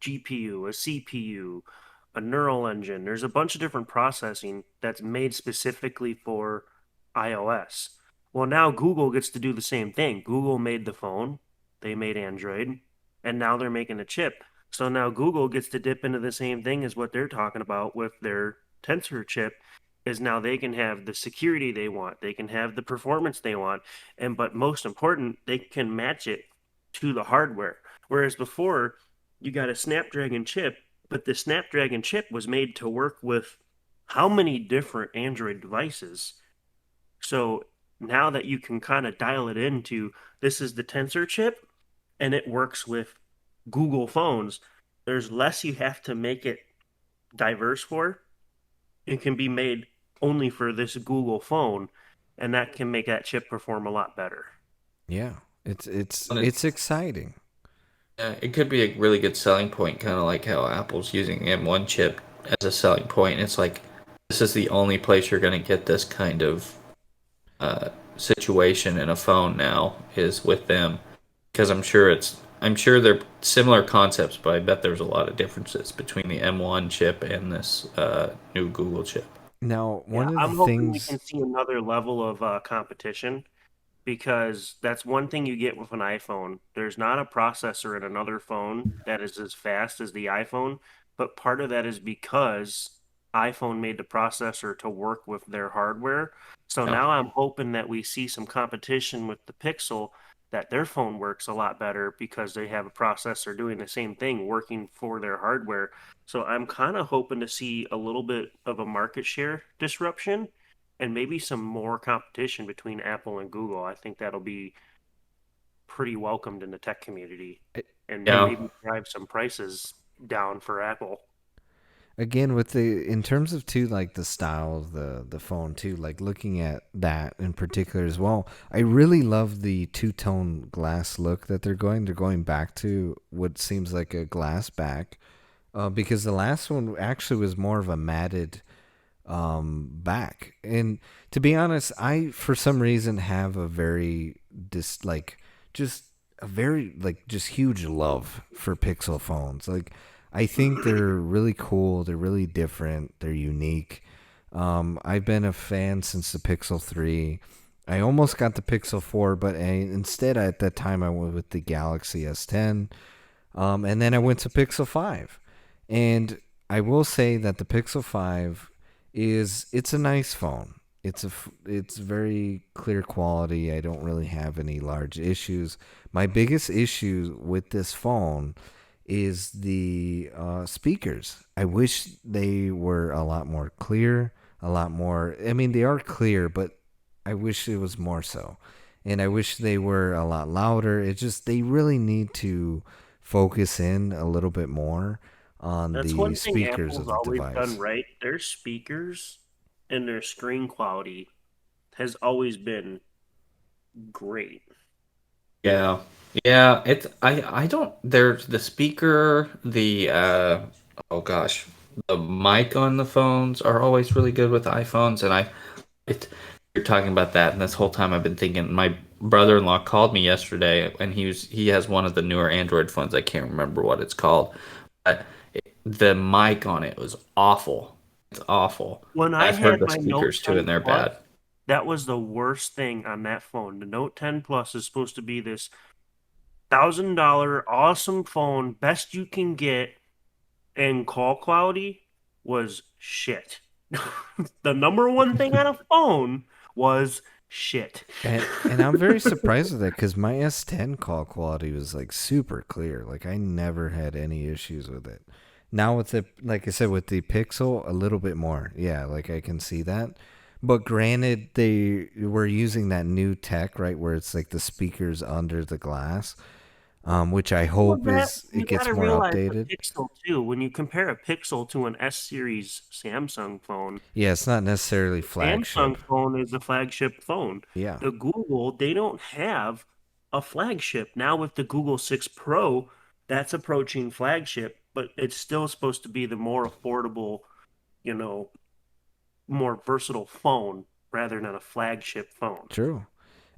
GPU, a CPU, a neural engine. There's a bunch of different processing that's made specifically for iOS. Well, now Google gets to do the same thing. Google made the phone, they made Android, and now they're making a chip. So now Google gets to dip into the same thing as what they're talking about with their Tensor chip is now they can have the security they want, they can have the performance they want, and but most important, they can match it to the hardware. Whereas before, you got a Snapdragon chip, but the Snapdragon chip was made to work with how many different Android devices. So now that you can kind of dial it into this is the Tensor chip and it works with Google phones, there's less you have to make it diverse for. It can be made only for this Google phone, and that can make that chip perform a lot better. yeah, it's And it's exciting. it could be a really good selling point, kind of like how Apple's using M1 chip as a selling point. It's like this is the only place you're going to get this kind of situation in a phone now is with them, because I'm sure it's I'm sure they're similar concepts, but I bet there's a lot of differences between the M1 chip and this new Google chip. Now, Yeah, one of the I'm hoping we can things, see another level of competition because that's one thing you get with an iPhone. There's not a processor in another phone that is as fast as the iPhone, but part of that is because iPhone made the processor to work with their hardware. So Yeah. now I'm hoping that we see some competition with the Pixel, that their phone works a lot better because they have a processor doing the same thing, working for their hardware. So I'm kind of hoping to see a little bit of a market share disruption and maybe some more competition between Apple and Google. I think that'll be pretty welcomed in the tech community and Yeah. maybe drive some prices down for Apple. again, with the in terms of too, like the style of the phone too, like looking at that in particular as well, I really love the two-tone glass look that they're going. They're going back to what seems like a glass back, because the last one actually was more of a matted back. And to be honest, I for some reason have a very just a very like just huge love for Pixel phones. Like I think they're really cool, they're really different, they're unique. I've been a fan since the Pixel 3. I almost got the Pixel 4, but instead at that time I went with the Galaxy S10. And then I went to Pixel 5. And I will say that the Pixel 5 it's a nice phone. It's very clear quality. I don't really have any large issues. My biggest issue with this phone is the speakers. I wish they were a lot more clear, a lot more. I mean, they are clear, but I wish it was more so. And I wish they were a lot louder. It just, they really need to focus in a little bit more on That's the one thing speakers Apple's of the always done device. right. Their speakers and their screen quality has always been great. Yeah. Yeah, it's I don't there's the speaker, the oh gosh, the mic on the phones are always really good with iPhones and it you're talking about that and this whole time I've been thinking my brother-in-law called me yesterday and he has one of the newer Android phones. I can't remember what it's called. But the mic on it was awful. It's awful. When I I've heard had the my Note speakers too 10 and they're Plus, bad. that was the worst thing on that phone. The Note 10 Plus is supposed to be this $1,000 awesome phone, best you can get, and call quality was shit. The number one thing on a phone was shit. And I'm very surprised with that because my S10 call quality was like super clear. Like I never had any issues with it. Now with the like I said with the Pixel, a little bit more. Yeah, like I can see that. But granted, they were using that new tech, right, where it's like the speakers under the glass, which I Well, hope that is you it got gets to more realize the updated. Pixel too. When you compare a Pixel to an S series Samsung phone, Yeah, it's not necessarily Samsung flagship. phone is a flagship phone. Yeah, The Google, they don't have a flagship. Now with the Google 6 Pro, that's approaching flagship, but it's still supposed to be the more affordable, you know, more versatile phone rather than a flagship phone. true.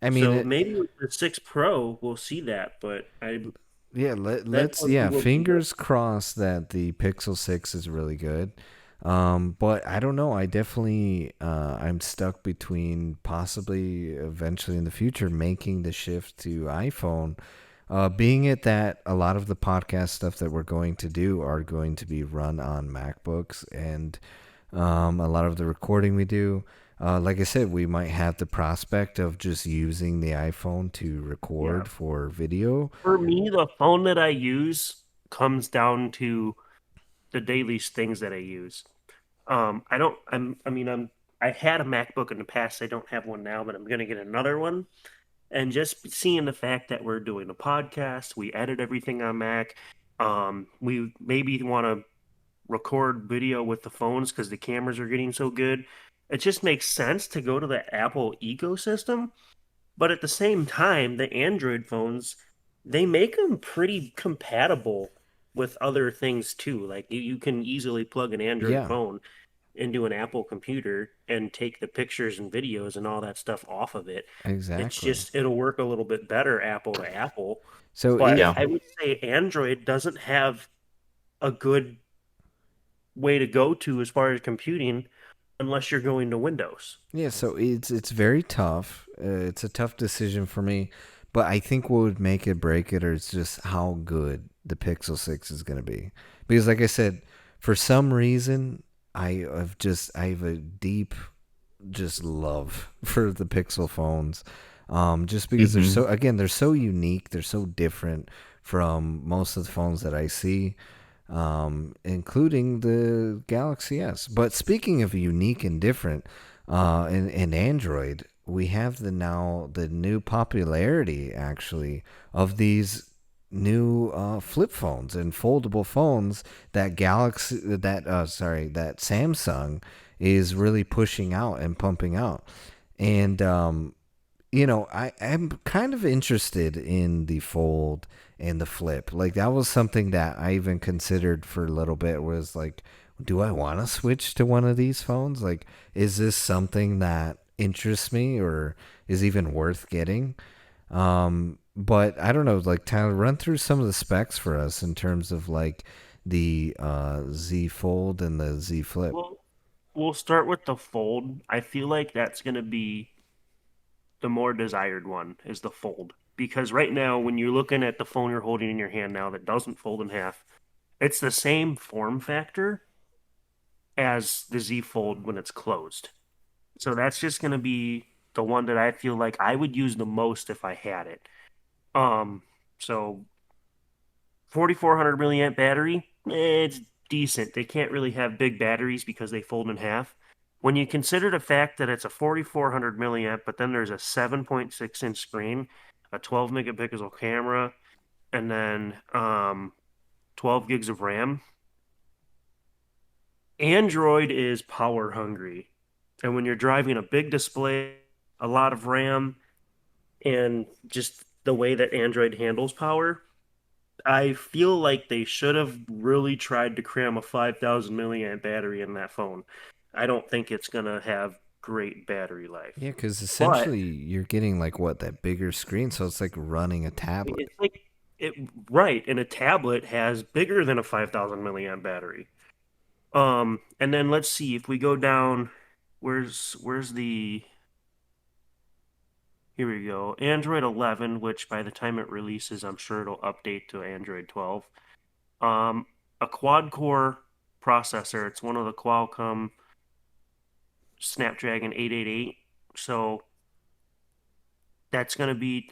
I mean, So it, maybe with the 6 Pro, we'll see that, but yeah, that's let's one yeah, thing we'll be fingers crossed that the Pixel 6 is really good. But I don't know. I definitely I'm stuck between possibly eventually in the future making the shift to iPhone. Being it that a lot of the podcast stuff that we're going to do are going to be run on MacBooks and a lot of the recording we do. Like I said, we might have the prospect of just using the iPhone to yeah. record for video. For me, the phone that I use comes down to the daily things that I use. I don't. I mean, I had a MacBook in the past. I don't have one now, but I'm gonna get another one. And just seeing the fact that we're doing a podcast, we edit everything on Mac. We maybe want to record video with the phones because the cameras are getting so good. It just makes sense to go to the Apple ecosystem. But at the same time, the Android phones, they make them pretty compatible with other things too. Like you can easily plug an Android Yeah, phone into an Apple computer and take the pictures and videos and all that stuff off of it. It's Exactly. just it'll work a little bit better Apple to Apple. So But Yeah. if I would say Android doesn't have a good way to go to as far as computing unless you're going to Windows. Yeah, so it's very tough. It's a tough decision for me, but I think what would make it break it is just how good the Pixel 6 is going to be. Because like I said, for some reason I have a deep just love for the Pixel phones. Just because Hmm. they're so unique, they're so different from most of the phones that I see, including the Galaxy S. But speaking of unique and different, in Android, we have the new popularity actually of these new flip phones and foldable phones that that Samsung is really pushing out and pumping out. And I am kind of interested in the fold and the flip. Like that was something that I even considered for a little bit. Was like, do I want to switch to one of these phones? Like, is this something that interests me or is even worth getting? But I don't know. Like, Tyler, run through some of the specs for us in terms of like the Z Fold and the Z Flip. Well, we'll start with the fold. I feel like that's going to be the more desired one is the fold. Because right now, when you're looking at the phone you're holding in your hand now that doesn't fold in half, it's the same form factor as the Z Fold when it's closed. So that's just going to be the one that I feel like I would use the most if I had it. Um, so 4400 milliamp battery, it's decent. They can't really have big batteries because they fold in half. When you consider the fact that it's a 4400 milliamp, but then there's a 7.6-inch screen, a 12 megapixel camera, and then 12 gigs of RAM, Android is power hungry. And when you're driving a big display, a lot of RAM, and just the way that Android handles power, I feel like they should have really tried to cram a 5000 milliamp battery in that phone. I don't think it's going to have great battery life. Yeah, because But essentially you're getting like what that bigger screen, so it's like running a tablet. it's like it right, and a tablet has bigger than a 5000 milliamp battery. And then let's see if we go down where's the here we go. Android 11, which by the time it releases, I'm sure it'll update to Android 12. Um, a quad core processor. It's one of the Qualcomm Snapdragon 888. So that's going to be,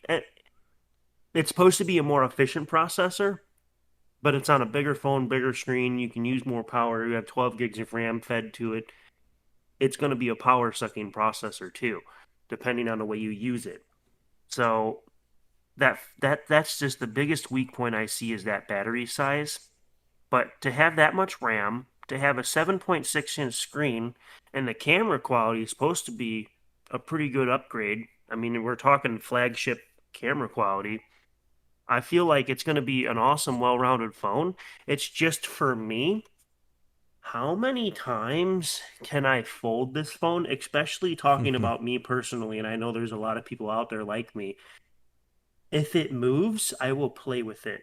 it's supposed to be a more efficient processor, but it's on a bigger phone, bigger screen. You can use more power. You have 12 gigs of RAM fed to it. It's going to be a power sucking processor too, depending on the way you use it. So that's just the biggest weak point I see is that battery size. But to have that much RAM, to have a 7.6-inch screen, and the camera quality is supposed to be a pretty good upgrade. I mean, we're talking flagship camera quality. I feel like it's going to be an awesome, well rounded phone. It's just for me, how many times can I fold this phone? Especially talking about me personally, and I know there's a lot of people out there like me. If it moves, I will play with it.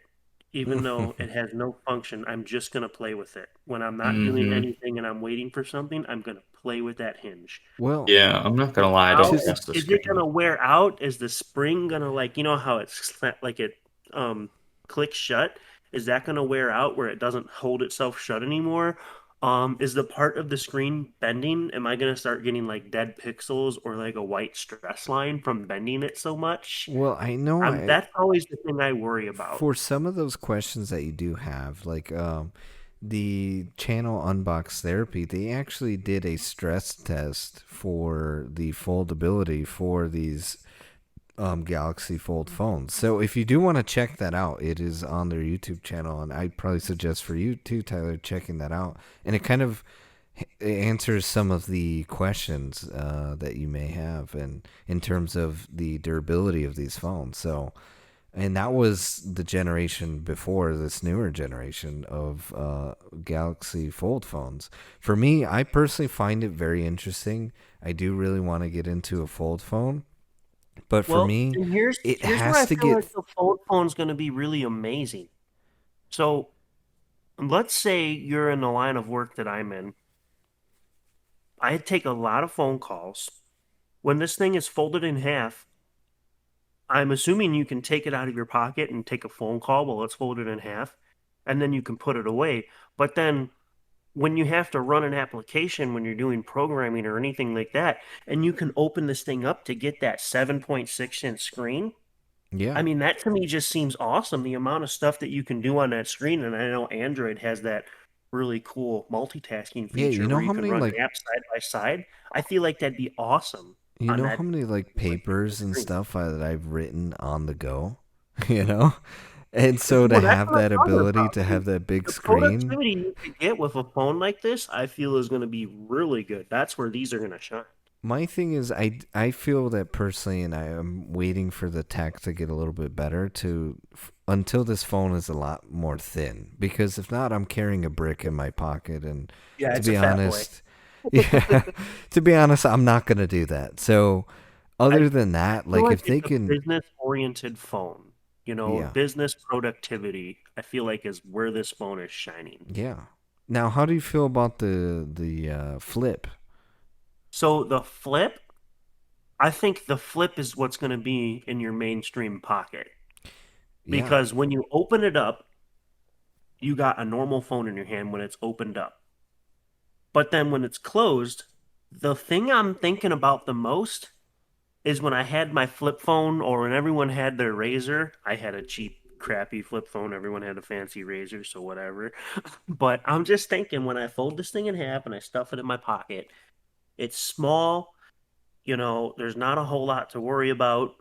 Even though it has no function, I'm just going to play with it. When I'm not doing Hmm. anything and I'm waiting for something, I'm going to play with that hinge. Well, Yeah, I'm not gonna lie, I How don't to trust the is it going screen. to wear out? Is the spring going to like, how it's like it um clicks shut? Is that going to wear out where it doesn't hold itself shut anymore? Is the part of the screen bending? Am I going to start getting like dead pixels or like a white stress line from bending it so much? well, I know That's always the thing I worry about. for some of those questions that you do have, like the channel Unbox Therapy, they actually did a stress test for the foldability for these Galaxy Fold phones. So if you do want to check that out, it is on their YouTube channel, and I'd probably suggest for you too, Tyler, checking that out. And it kind of answers some of the questions that you may have, and in terms of the durability of these phones. So And that was the generation before this newer generation of Galaxy Fold phones. For me, I personally find it very interesting. I do really want to get into a fold phone, but for Well, me, and here's it here's where I has to feel get. like the fold phone's going to be really amazing. So let's say you're in the line of work that I'm in. I take a lot of phone calls. When this thing is folded in half, I'm assuming you can take it out of your pocket and take a phone call while it's folded in half, and then you can put it away. But then when you have to run an application when you're doing programming or anything like that, and you can open this thing up to get that 7.6-inch screen, Yeah. I mean, that to me just seems awesome. The amount of stuff that you can do on that screen. And I know Android has that really cool multitasking Yeah, you feature know where you how can many run like apps side by side. I feel like that'd be awesome you on know that how many like papers and screen. stuff that I've written on the go, you know? And so to Well, that's have what I'm that talking ability about. to have that big The screen. productivity you could get with a phone like this, I feel is going to be really good. That's where these are going to shine. My thing is, I feel that personally, and I am waiting for the tech to get a little bit better until this phone is a lot more thin. Because if not, I'm carrying a brick in my pocket, and Yeah, to it's a be fat boy. honest, yeah, to be honest, I'm not gonna do that. So, I other than that, feel like like if it's they a can, business-oriented phone. yeah, Business productivity, I feel like is where this phone is shining. yeah. Now, how do you feel about the flip? So the flip, I think the flip is what's going to be in your mainstream pocket Yeah, because when you open it up, you got a normal phone in your hand when it's opened up. But then when it's closed, the thing I'm thinking about the most is when I had my flip phone or when everyone had their razor. I had a cheap, crappy flip phone. Everyone had a fancy razor, so whatever. But I'm just thinking when I fold this thing in half and I stuff it in my pocket, it's small. There's not a whole lot to worry about.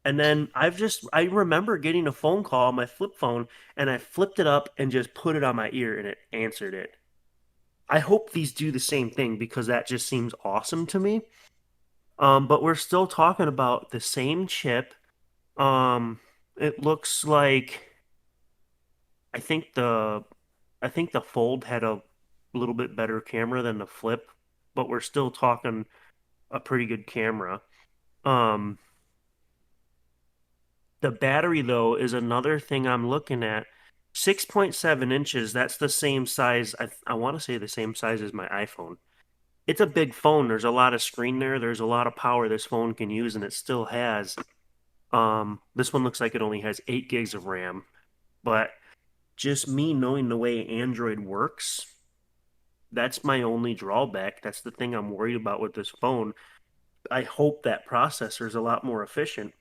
And then I remember getting a phone call on my flip phone and I flipped it up and just put it on my ear and it answered it. I hope these do the same thing because that just seems awesome to me. But we're still talking about the same chip. It looks like I think the I think the Fold had a little bit better camera than the Flip, but we're still talking a pretty good camera. Um, the battery though is another thing I'm looking at. 6.7 inches, that's the same size. I want to say the same size as my iPhone. It's a big phone. There's a lot of screen there. There's a lot of power this phone can use, and it still has. This one looks like it only has 8 gigs of RAM, but just me knowing the way Android works, that's my only drawback. That's the thing I'm worried about with this phone. I hope that processor is a lot more efficient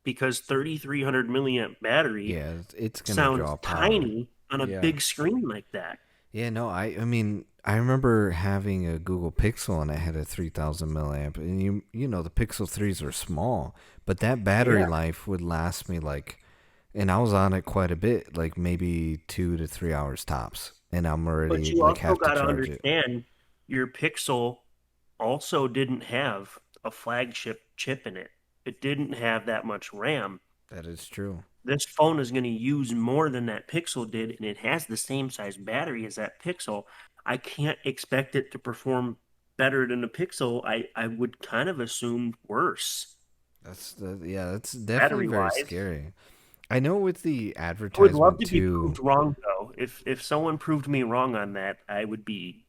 because 3300 milliamp battery yeah, it's gonna sounds draw power. tiny on a Yeah. big screen like that. Yeah, no, I mean, I remember having a Google Pixel and I had a 3000 milliamp, and you know the Pixel 3s are small, but that battery Yeah, life would last me like, and I was on it quite a bit, like maybe 2 to 3 hours tops, and I'm but already you like also have to got to charge it. understand your Pixel also didn't have a flagship chip in it. It didn't have that much RAM. That is true. This phone is going to use more than that Pixel did, and it has the same size battery as that Pixel. I can't expect it to perform better than the Pixel. I would kind of assume worse Yeah, that's definitely battery very wise. scary. I know with the I would love advertisement to be too. proved wrong though. If someone proved me wrong on that, I would be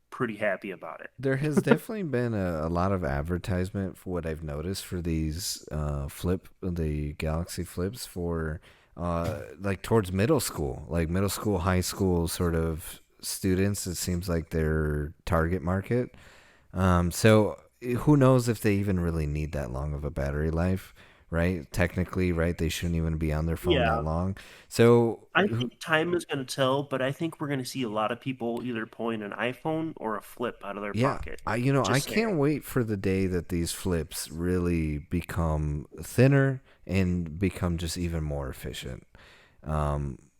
pretty happy about it. There has definitely been a lot of advertisement for what I've noticed for these the Galaxy Flips for like towards middle school, like middle school, high school sort of students. It seems like their target market. So who knows if they even really need that long of a battery life, right? Technically, right? They shouldn't even be on their phone that Yeah, long. So I think time is going to tell, but I think we're going to see a lot of people either pulling an iPhone or a flip out of their yeah, pocket. I Just saying. can't wait for the day that these flips really become thinner and become just even more efficient.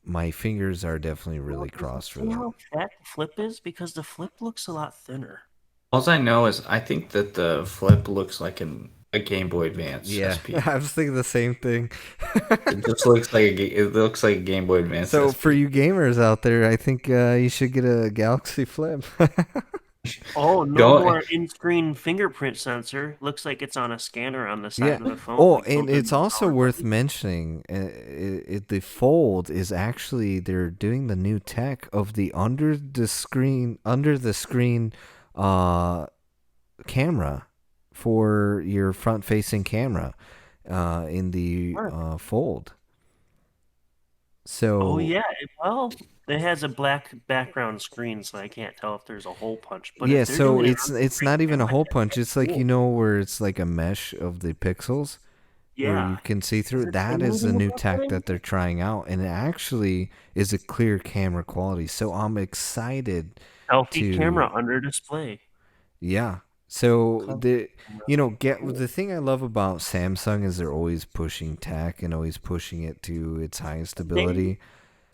My fingers are definitely Well, really does it crossed for say that. how fat the flip is? Because the flip looks a lot thinner. All I know is I think that the Flip looks like an a Game Boy Advance Yeah, SP. I was thinking the same thing. It just looks like it looks like a Game Boy Advance So for SP. you gamers out there, I think you should get a Galaxy Flip. Oh, no Don't more in-screen fingerprint sensor. Looks like it's on a scanner on the Yeah. side of the phone. Oh, like and built into it's the also power worth button. mentioning, the Fold is actually they're doing the new tech of the under the screen uh camera for your front facing camera in the Work. Fold. Oh So yeah, well, it has a black background screen, so I can't tell if there's a hole punch. But yeah, if they're so doing an it's on-screen not even a camera, hole punch. It's like cool. where it's like a mesh of the pixels, where Yeah. you can see through Does it. it say That is the anything new about tech that? that they're trying out, and it actually is a clear camera quality. So I'm excited Selfie to, camera under display. yeah. So come. get the thing I love about Samsung is they're always pushing tech and always pushing it to its highest They ability.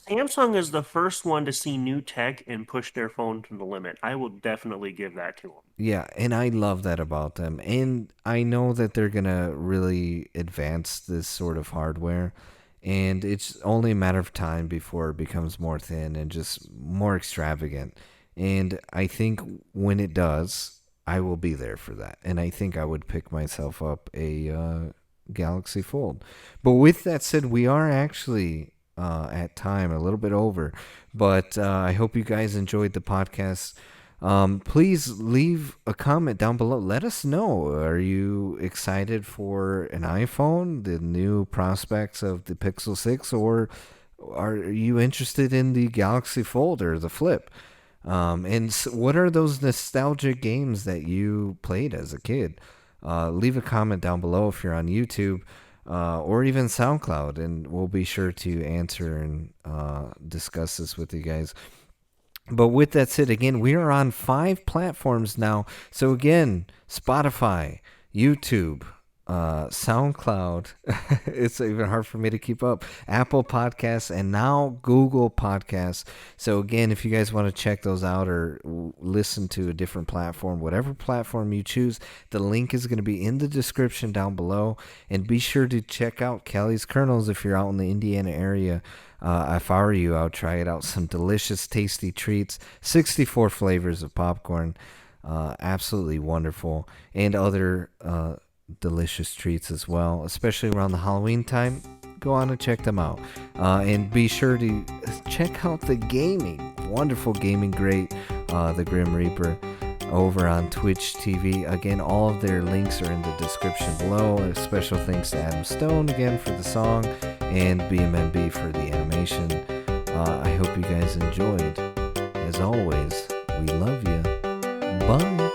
Samsung is the first one to see new tech and push their phone to the limit. I will definitely give that to them. Yeah, and I love that about them. And I know that they're going to really advance this sort of hardware. And it's only a matter of time before it becomes more thin and just more extravagant. And I think when it does, I will be there for that. And I think I would pick myself up a Galaxy Fold. But with that said, we are actually at time, a little bit over. But I hope you guys enjoyed the podcast. Please leave a comment down below. Let us know. Are you excited for an iPhone, the new prospects of the Pixel 6, or are you interested in the Galaxy Fold or the Flip? And what are those nostalgic games that you played as a kid? Leave a comment down below if you're on YouTube or even SoundCloud, and we'll be sure to answer and discuss this with you guys. But with that said, again, we are on 5 platforms now. So again, Spotify, YouTube, SoundCloud. It's even hard for me to keep up. Apple Podcasts and now Google Podcasts. So again, if you guys want to check those out or listen to a different platform, whatever platform you choose, the link is going to be in the description down below. And be sure to check out Kelly's Kernels if you're out in the Indiana area. If I were you, I would try it out. Some delicious, tasty treats. 64 flavors of popcorn. Absolutely wonderful. And other delicious treats as well, especially around the Halloween time. Go on and check them out. And be sure to check out the gaming. Wonderful gaming great, the Grim Reaper, over on Twitch TV. Again, all of their links are in the description below. A special thanks to Adam Stone again for the song and BMNB for the animation. I hope you guys enjoyed. As always, we love you. Bye.